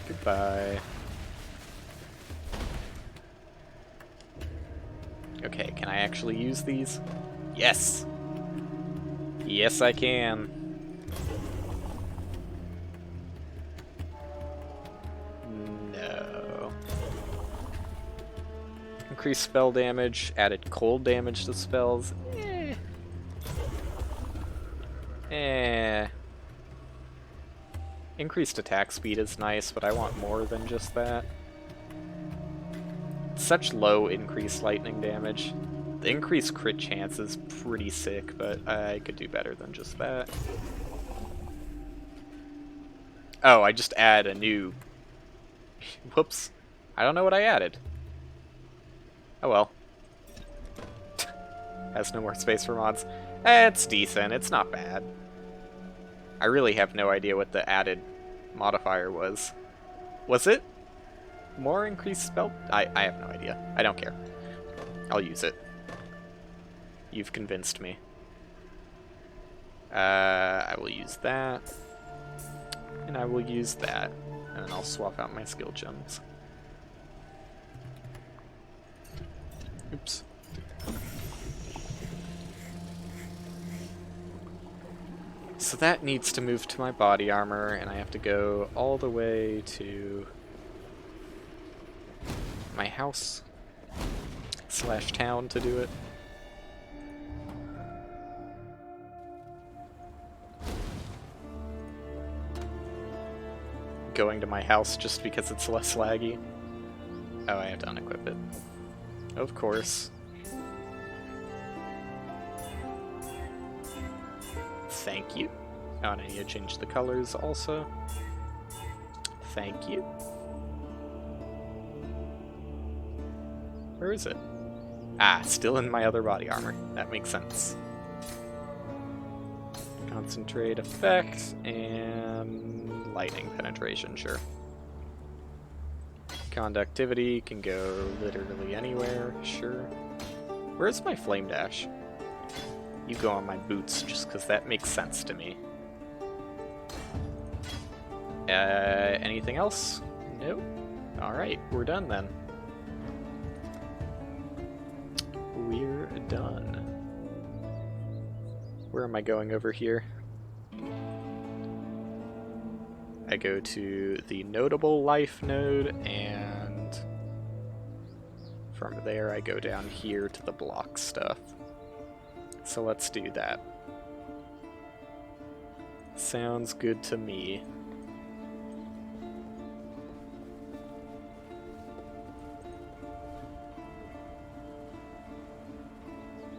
Goodbye. Okay, can I actually use these? Yes! Yes, I can. No. Increased spell damage, added cold damage to spells. Increased attack speed is nice, but I want more than just that. Such low increased lightning damage. The increased crit chance is pretty sick, but I could do better than just that. Oh, I just add a new... Whoops. I don't know what I added. Oh well. Has no more space for mods. It's decent, it's not bad. I really have no idea what the added modifier was. Was it more increased spell? I have no idea. I don't care. I'll use it. You've convinced me. I will use that. And I will use that. And then I'll swap out my skill gems. Oops. So that needs to move to my body armor, and I have to go all the way to my house / town to do it. Going to my house just because it's less laggy. Oh, I have to unequip it. Of course. Thank you. Oh, and I need to change the colors also. Thank you. Where is it? Ah, still in my other body armor. That makes sense. Concentrate effect and lightning penetration, sure. Conductivity can go literally anywhere, sure. Where's my flame dash? You go on my boots just because that makes sense to me. Anything else? Nope. Alright, we're done then. We're done. Where am I going over here? I go to the notable life node, and from there I go down here to the block stuff. So let's do that. Sounds good to me.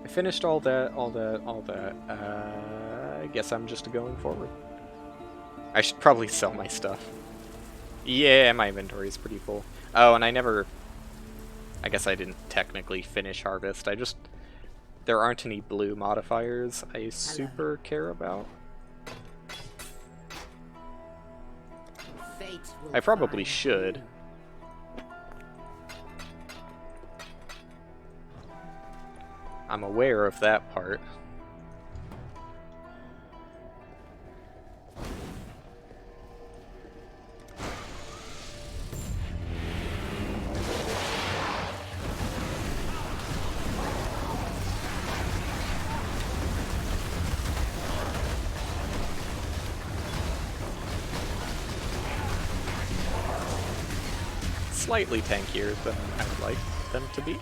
I finished all that. I guess I'm just going forward. I should probably sell my stuff. Yeah, my inventory is pretty full. Oh, and I guess I didn't technically finish Harvest. There aren't any blue modifiers I super care about. I probably should. I'm aware of that part. Slightly tankier than I would like them to be.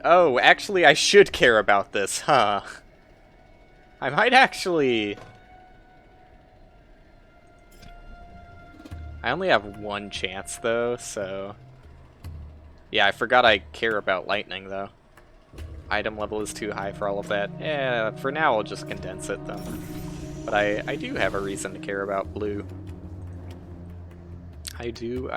Oh, actually I should care about this, huh? I might actually... I only have one chance though, so... Yeah, I forgot I care about lightning though. Item level is too high for all of that. Yeah, for now I'll just condense it then. But I do have a reason to care about blue. I do.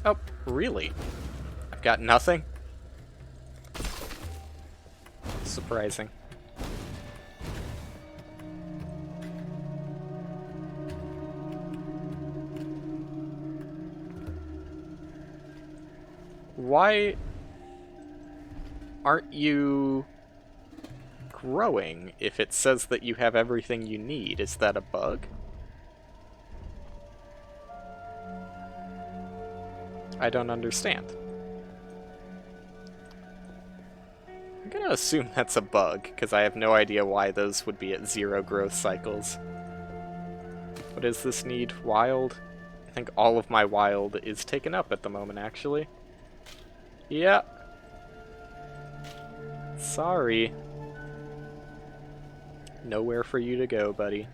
Oh, really? I've got nothing? Surprising. Why aren't you growing if it says that you have everything you need? Is that a bug? I don't understand. I'm gonna assume that's a bug, because I have no idea why those would be at 0 growth cycles. What does this need? Wild? I think all of my wild is taken up at the moment, actually. Yeah. Sorry. Nowhere for you to go, buddy.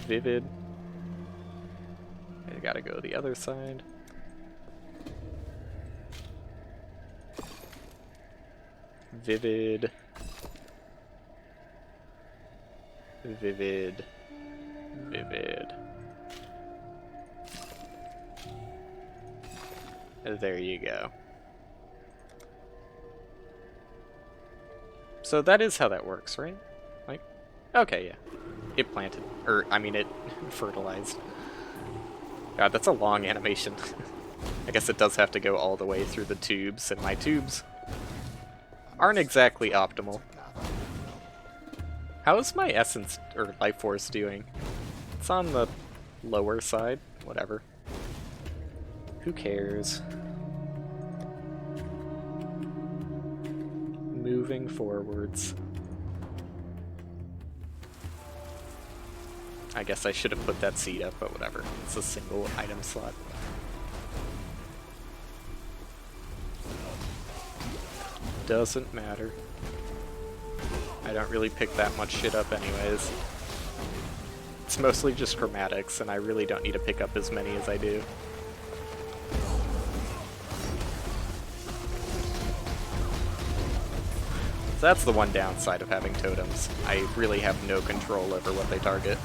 Vivid. I gotta go the other side. Vivid. Vivid. Vivid. There you go. So that is how that works, right? Like, okay, yeah. It planted. Or, I mean, it fertilized. God, that's a long animation. I guess it does have to go all the way through the tubes, and my tubes aren't exactly optimal. How is my essence, or life force doing? It's on the lower side. Whatever. Who cares? Moving forwards. I guess I should have put that seed up, but whatever. It's a single item slot. Doesn't matter. I don't really pick that much shit up anyways. It's mostly just chromatics, and I really don't need to pick up as many as I do. So that's the one downside of having totems. I really have no control over what they target.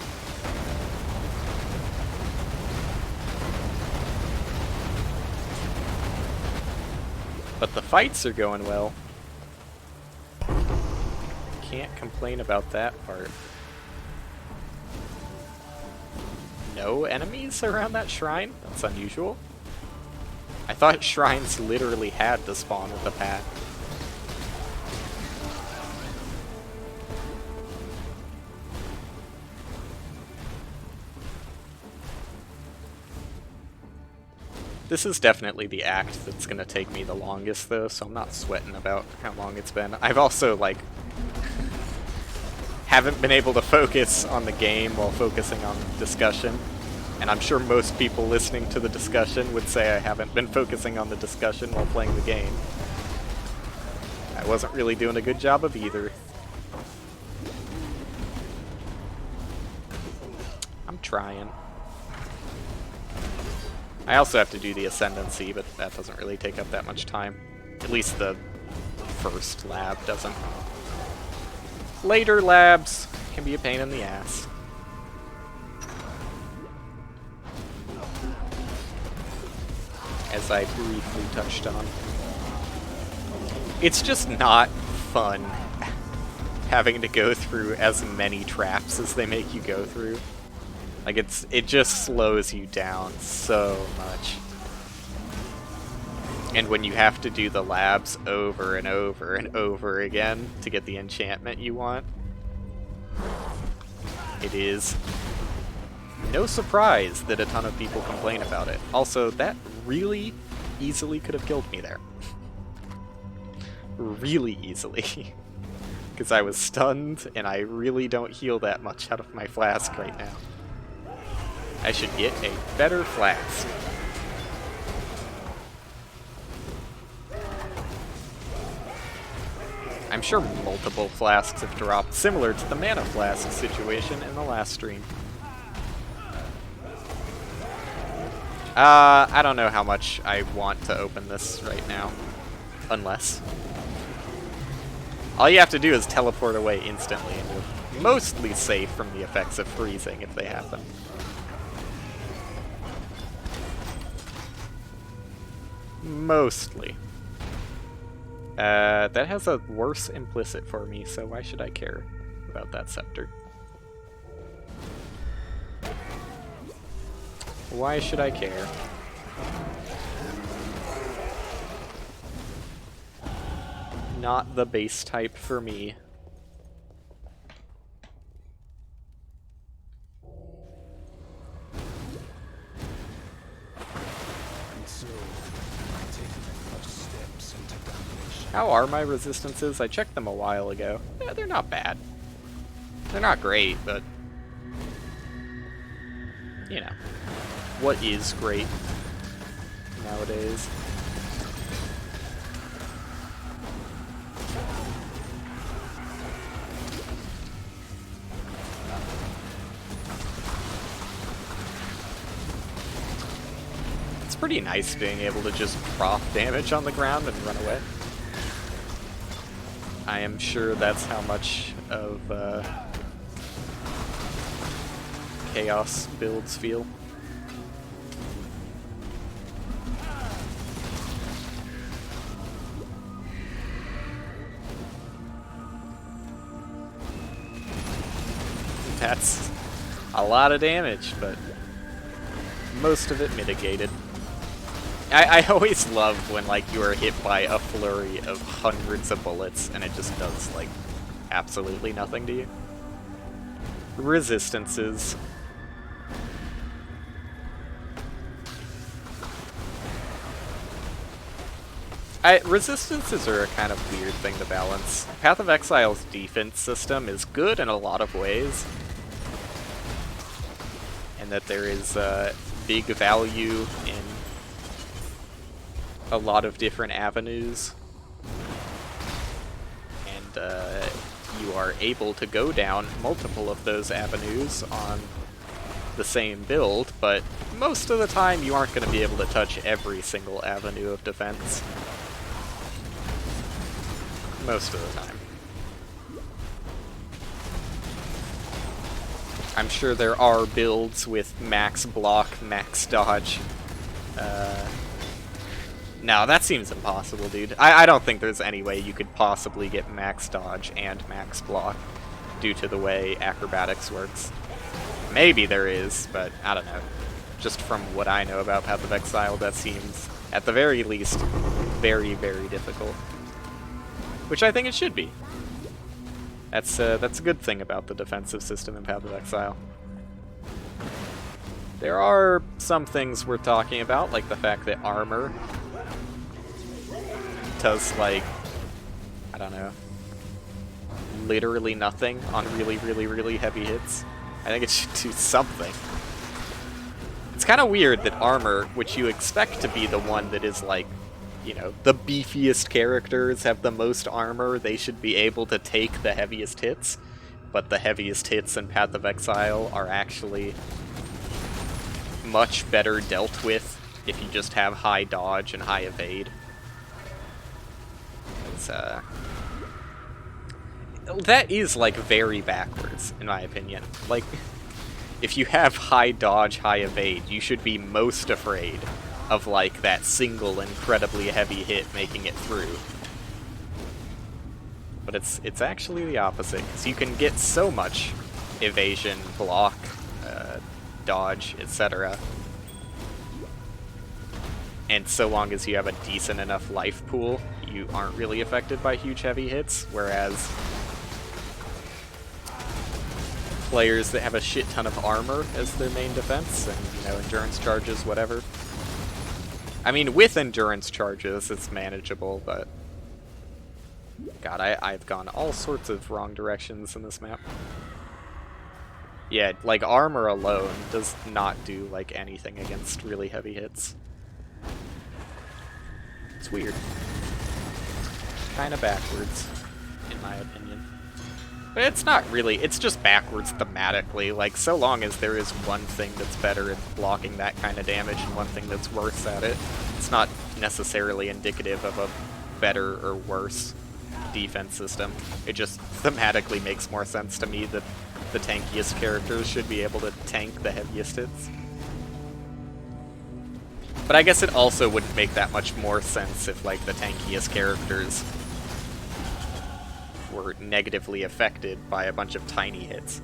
But the fights are going well. Can't complain about that part. No enemies around that shrine? That's unusual. I thought shrines literally had to spawn with the path. This is definitely the act that's gonna take me the longest though, so I'm not sweating about how long it's been. I've also, like, haven't been able to focus on the game while focusing on discussion. And I'm sure most people listening to the discussion would say I haven't been focusing on the discussion while playing the game. I wasn't really doing a good job of either. I'm trying. I also have to do the Ascendancy, but that doesn't really take up that much time. At least the first lab doesn't. Later labs can be a pain in the ass. As I briefly touched on. It's just not fun having to go through as many traps as they make you go through. Like, it just slows you down so much. And when you have to do the labs over and over and over again to get the enchantment you want, it is no surprise that a ton of people complain about it. Also, that really easily could have killed me there. Really easily. Because I was stunned, and I really don't heal that much out of my flask right now. I should get a better flask. I'm sure multiple flasks have dropped, similar to the mana flask situation in the last stream. I don't know how much I want to open this right now. Unless. All you have to do is teleport away instantly, and you're mostly safe from the effects of freezing if they happen. Mostly. That has a worse implicit for me, so why should I care about that scepter? Why should I care? Not the base type for me. How are my resistances? I checked them a while ago. Yeah, they're not bad. They're not great, but you know, what is great nowadays? It's pretty nice being able to just drop damage on the ground and run away. I am sure that's how much of chaos builds feel. That's a lot of damage, but most of it mitigated. I always love when, like, you are hit by a flurry of hundreds of bullets and it just does, like, absolutely nothing to you. Resistances. Resistances are a kind of weird thing to balance. Path of Exile's defense system is good in a lot of ways, and that there is big value in a lot of different avenues, and you are able to go down multiple of those avenues on the same build, but most of the time you aren't going to be able to touch every single avenue of defense. Most of the time. I'm sure there are builds with max block, max dodge. No, that seems impossible, dude. I don't think there's any way you could possibly get max dodge and max block due to the way acrobatics works. Maybe there is, but I don't know. Just from what I know about Path of Exile, that seems, at the very least, very, very difficult. Which I think it should be. That's a good thing about the defensive system in Path of Exile. There are some things we're talking about, like the fact that armor does, like, I don't know, literally nothing on really, really, really heavy hits. I think it should do something. It's kind of weird that armor, which you expect to be the one that is, like, you know, the beefiest characters have the most armor, they should be able to take the heaviest hits, but the heaviest hits in Path of Exile are actually much better dealt with if you just have high dodge and high evade. It's, that is, like, very backwards, in my opinion. Like, if you have high dodge, high evade, you should be most afraid of, like, that single incredibly heavy hit making it through. But it's actually the opposite, because you can get so much evasion, block, dodge, etc. And so long as you have a decent enough life pool, you aren't really affected by huge heavy hits, whereas players that have a shit ton of armor as their main defense, and, you know, endurance charges, whatever. I mean, with endurance charges, it's manageable, but God, I've gone all sorts of wrong directions in this map. Yeah, like, armor alone does not do, like, anything against really heavy hits. It's weird. Kinda backwards, in my opinion. But it's not really, it's just backwards thematically. Like, so long as there is one thing that's better at blocking that kind of damage and one thing that's worse at it, it's not necessarily indicative of a better or worse defense system. It just thematically makes more sense to me that the tankiest characters should be able to tank the heaviest hits. But I guess it also wouldn't make that much more sense if, like, the tankiest characters were negatively affected by a bunch of tiny hits.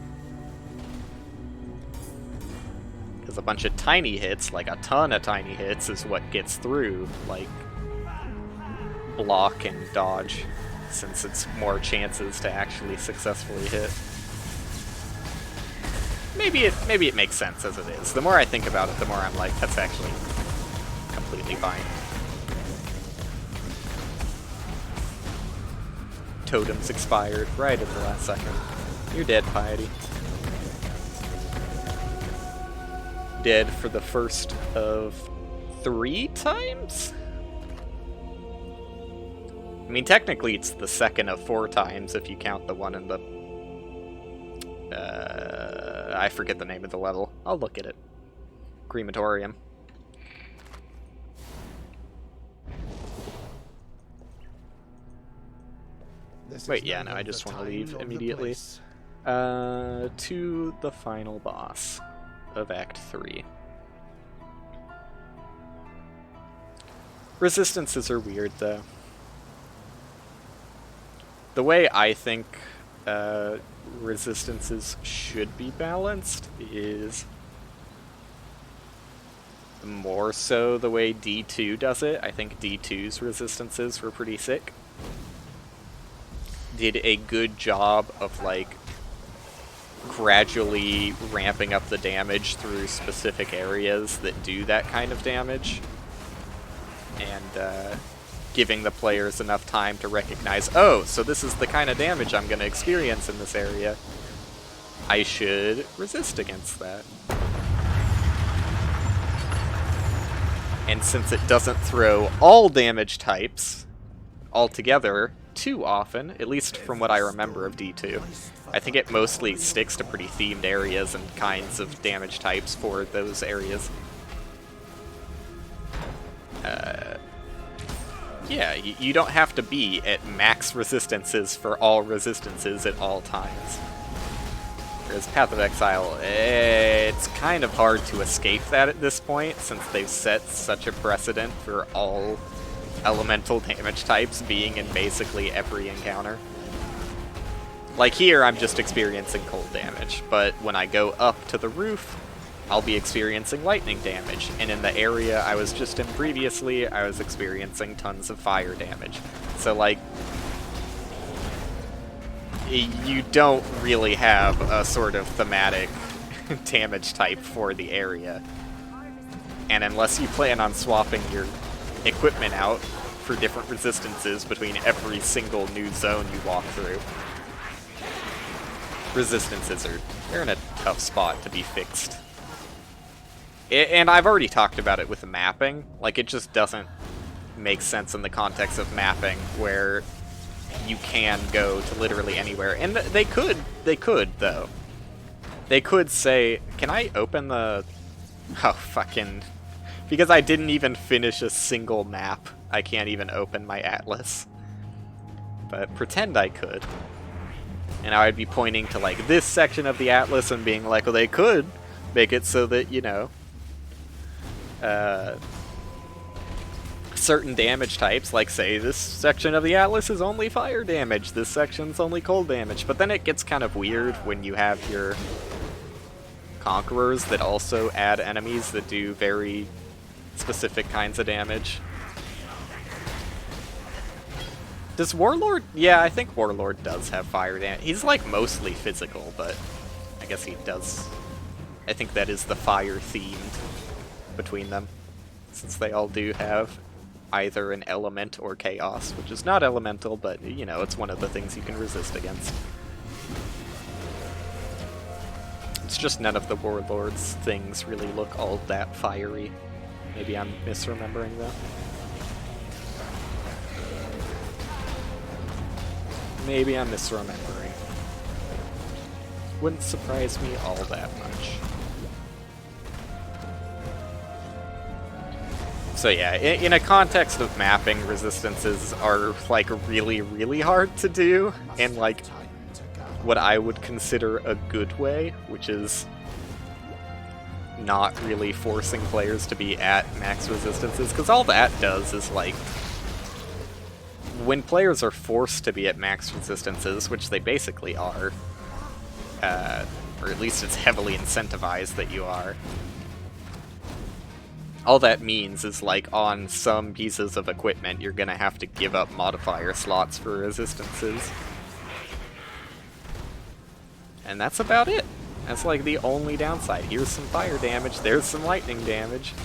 Because a bunch of tiny hits, like a ton of tiny hits, is what gets through, like, block and dodge, since it's more chances to actually successfully hit. Maybe it makes sense as it is. The more I think about it, the more I'm like, that's actually completely fine. Totems expired right at the last second. You're dead, Piety. Dead for the first of 3 times? I mean, technically it's the second of 4 times if you count the one in the... I forget the name of the level. I'll look at it. Crematorium. Wait, yeah, no, I just want to leave immediately. To the final boss of Act 3. Resistances are weird, though. The way I think resistances should be balanced is more so the way D2 does it. I think D2's resistances were pretty sick. Did a good job of, like, gradually ramping up the damage through specific areas that do that kind of damage, and giving the players enough time to recognize, oh, so this is the kind of damage I'm going to experience in this area. I should resist against that. And since it doesn't throw all damage types altogether, too often, at least from what I remember of D2. I think it mostly sticks to pretty themed areas and kinds of damage types for those areas. Yeah, you don't have to be at max resistances for all resistances at all times. Whereas Path of Exile, it's kind of hard to escape that at this point, since they've set such a precedent for all elemental damage types being in basically every encounter. Like here, I'm just experiencing cold damage, but when I go up to the roof, I'll be experiencing lightning damage, and in the area I was just in previously, I was experiencing tons of fire damage. So, like, you don't really have a sort of thematic damage type for the area. And unless you plan on swapping your equipment out for different resistances between every single new zone you walk through, resistances they're in a tough spot to be fixed. And I've already talked about it with the mapping. Like, it just doesn't make sense in the context of mapping, where you can go to literally anywhere. And they could, though. They could say, can I open the... Oh, fucking... Because I didn't even finish a single map, I can't even open my atlas. But pretend I could. And I would be pointing to, like, this section of the atlas and being like, well, they could make it so that, you know... certain damage types, like say this section of the atlas is only fire damage, this section's only cold damage, but then it gets kind of weird when you have your conquerors that also add enemies that do very specific kinds of damage. Does Warlord? Yeah, I think Warlord does have fire damage. He's like mostly physical, but I guess he does. I think that is the fire themed between them, since they all do have either an element or chaos, which is not elemental, but, you know, it's one of the things you can resist against. It's just none of the Warlord's things really look all that fiery. Maybe I'm misremembering that. Maybe I'm misremembering. Wouldn't surprise me all that much. So yeah, in a context of mapping, resistances are, like, really, really hard to do, in, like, what I would consider a good way, which is not really forcing players to be at max resistances, because all that does is, like, when players are forced to be at max resistances, which they basically are, or at least it's heavily incentivized that you are, all that means is, like, on some pieces of equipment, you're gonna have to give up modifier slots for resistances. And that's about it. That's, like, the only downside. Here's some fire damage, there's some lightning damage.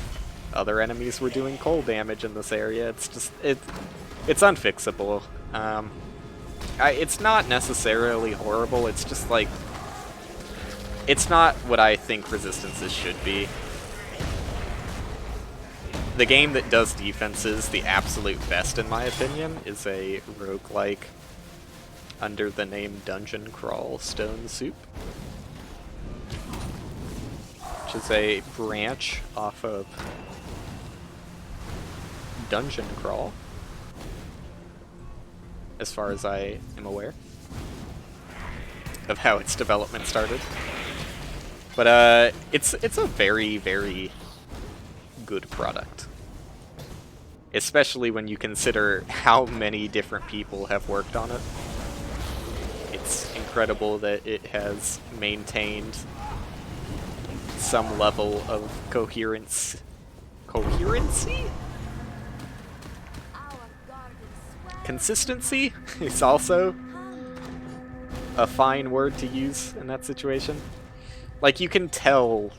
Other enemies were doing cold damage in this area. It's just, it's unfixable. It's not necessarily horrible, it's just, like, it's not what I think resistances should be. The game that does defenses the absolute best, in my opinion, is a roguelike under the name Dungeon Crawl Stone Soup, which is a branch off of Dungeon Crawl, as far as I am aware of how its development started. But it's a very, very good product, especially when you consider how many different people have worked on it. It's incredible that it has maintained some level of coherency? Consistency is also a fine word to use in that situation. Like, you can tell,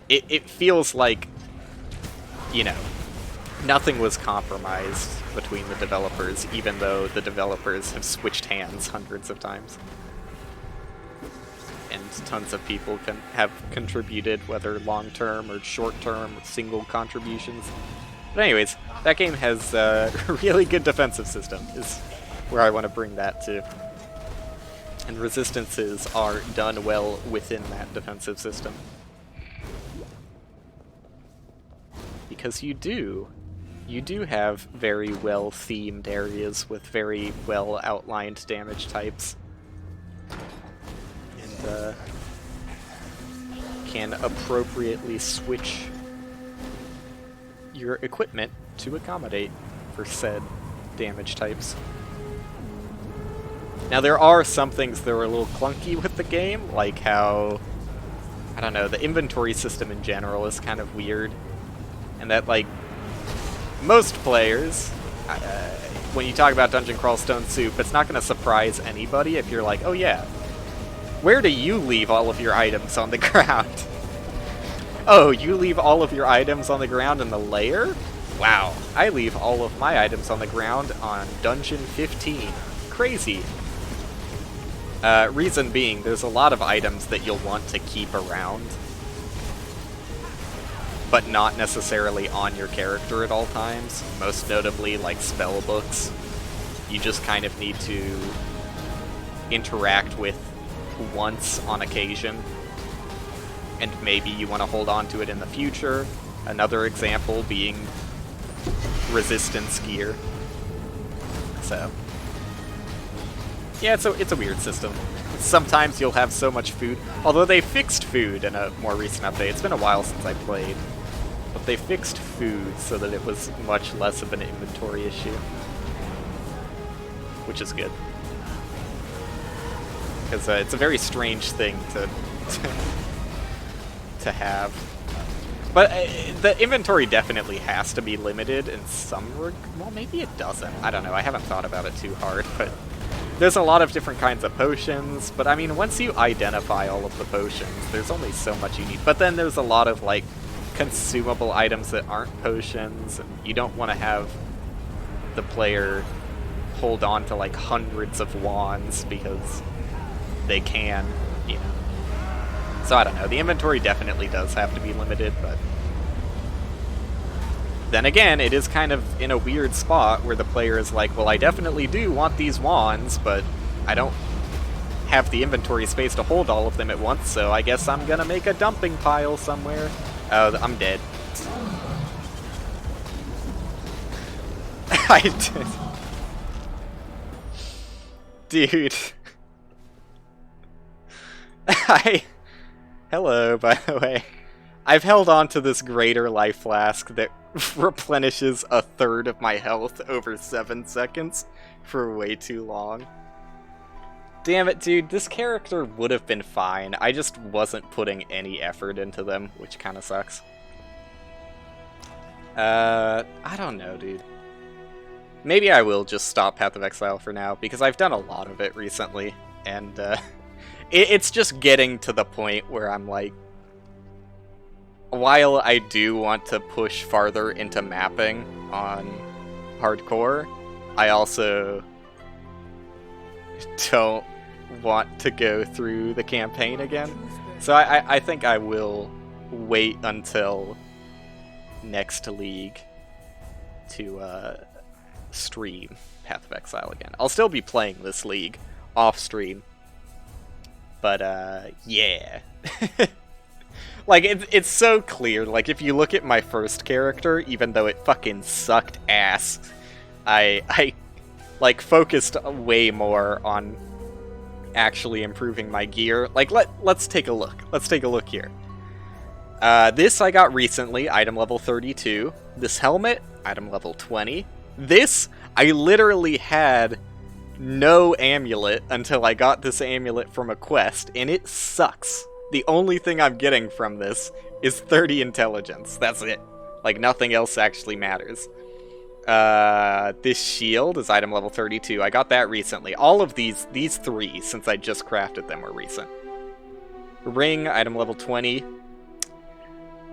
it feels like, you know, nothing was compromised between the developers, even though the developers have switched hands hundreds of times. And tons of people have contributed, whether long-term or short-term, single contributions. But anyways, that game has a really good defensive system. where I want to bring that to. And resistances are done well within that defensive system. Because you do have very well-themed areas with very well-outlined damage types. And can appropriately switch your equipment to accommodate for said damage types. Now there are some things that are a little clunky with the game, like how, I don't know, the inventory system in general is kind of weird. And that, like, most players, when you talk about Dungeon Crawl Stone Soup, it's not going to surprise anybody if you're like, oh yeah, where do you leave all of your items on the ground? Oh, you leave all of your items on the ground in the lair? Wow, I leave all of my items on the ground on Dungeon 15. Crazy. Reason being, there's a lot of items that you'll want to keep around, but not necessarily on your character at all times. Most notably, like spell books. You just kind of need to interact with once on occasion, and maybe you want to hold on to it in the future. Another example being resistance gear. So yeah, it's a weird system. Sometimes you'll have so much food, although they fixed food in a more recent update. It's been a while since I played, but they fixed food so that it was much less of an inventory issue, which is good. Because it's a very strange thing to have. But the inventory definitely has to be limited in some well, maybe it doesn't. I don't know. I haven't thought about it too hard, but there's a lot of different kinds of potions. But I mean, once you identify all of the potions, there's only so much you need. But then there's a lot of, like, consumable items that aren't potions, and you don't want to have the player hold on to, like, hundreds of wands because they can, you know. So I don't know, the inventory definitely does have to be limited, but then again, it is kind of in a weird spot where the player is like, well, I definitely do want these wands, but I don't have the inventory space to hold all of them at once, so I guess I'm gonna make a dumping pile somewhere. Oh, I'm dead. I did. Dude. Hello, by the way. I've held on to this greater life flask that replenishes a third of my health over 7 seconds for way too long. Damn it, dude, this character would have been fine. I just wasn't putting any effort into them, which kind of sucks. I don't know, dude. Maybe I will just stop Path of Exile for now, because I've done a lot of it recently, and it's just getting to the point where I'm like, while I do want to push farther into mapping on hardcore, I also don't want to go through the campaign again. So I think I will wait until next league to stream Path of Exile again. I'll still be playing this league off stream, but yeah. Like, it's so clear. Like, if you look at my first character, even though it fucking sucked ass, I like, focused way more on actually improving my gear. Like, let's take a look. Let's take a look here. This I got recently, item level 32. This helmet, item level 20. This, I literally had no amulet until I got this amulet from a quest, and it sucks. The only thing I'm getting from this is 30 intelligence. That's it. Like, nothing else actually matters. This shield is item level 32. I got that recently. All of these three, since I just crafted them, were recent. Ring, item level 20.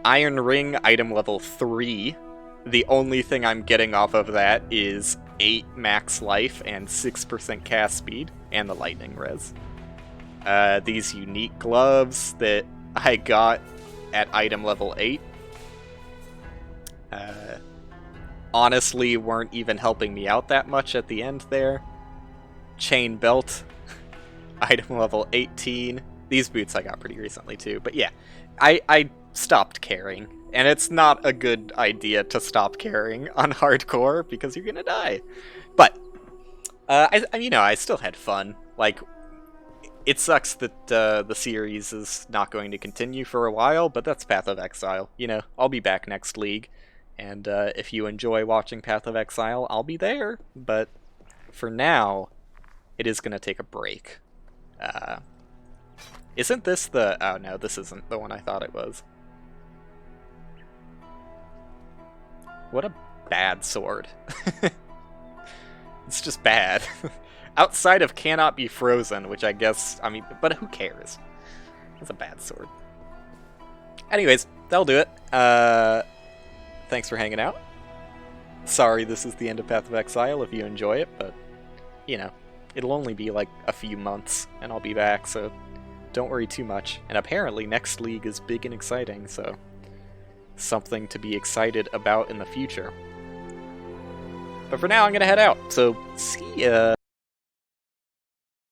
Iron ring, item level 3. The only thing I'm getting off of that is 8 max life and 6% cast speed, and the lightning res. These unique gloves that I got at item level 8 honestly weren't even helping me out that much at the end there. chain belt, item level 18. These boots I got pretty recently too, but yeah, I stopped caring, and it's not a good idea to stop caring on hardcore because you're gonna die. But I still had fun. Like, it sucks that the series is not going to continue for a while, but that's Path of Exile. You know, I'll be back next league, and if you enjoy watching Path of Exile, I'll be there. But for now, it is going to take a break. Isn't this the... Oh, no, this isn't the one I thought it was. What a bad sword. It's just bad. Outside of cannot be frozen, which I guess... I mean, but who cares? It's a bad sword. Anyways, that'll do it. Thanks for hanging out. Sorry this is the end of Path of Exile if you enjoy it, but, you know, it'll only be like a few months, and I'll be back, so don't worry too much. And apparently next league is big and exciting, so something to be excited about in the future. But for now, I'm gonna head out, so see ya!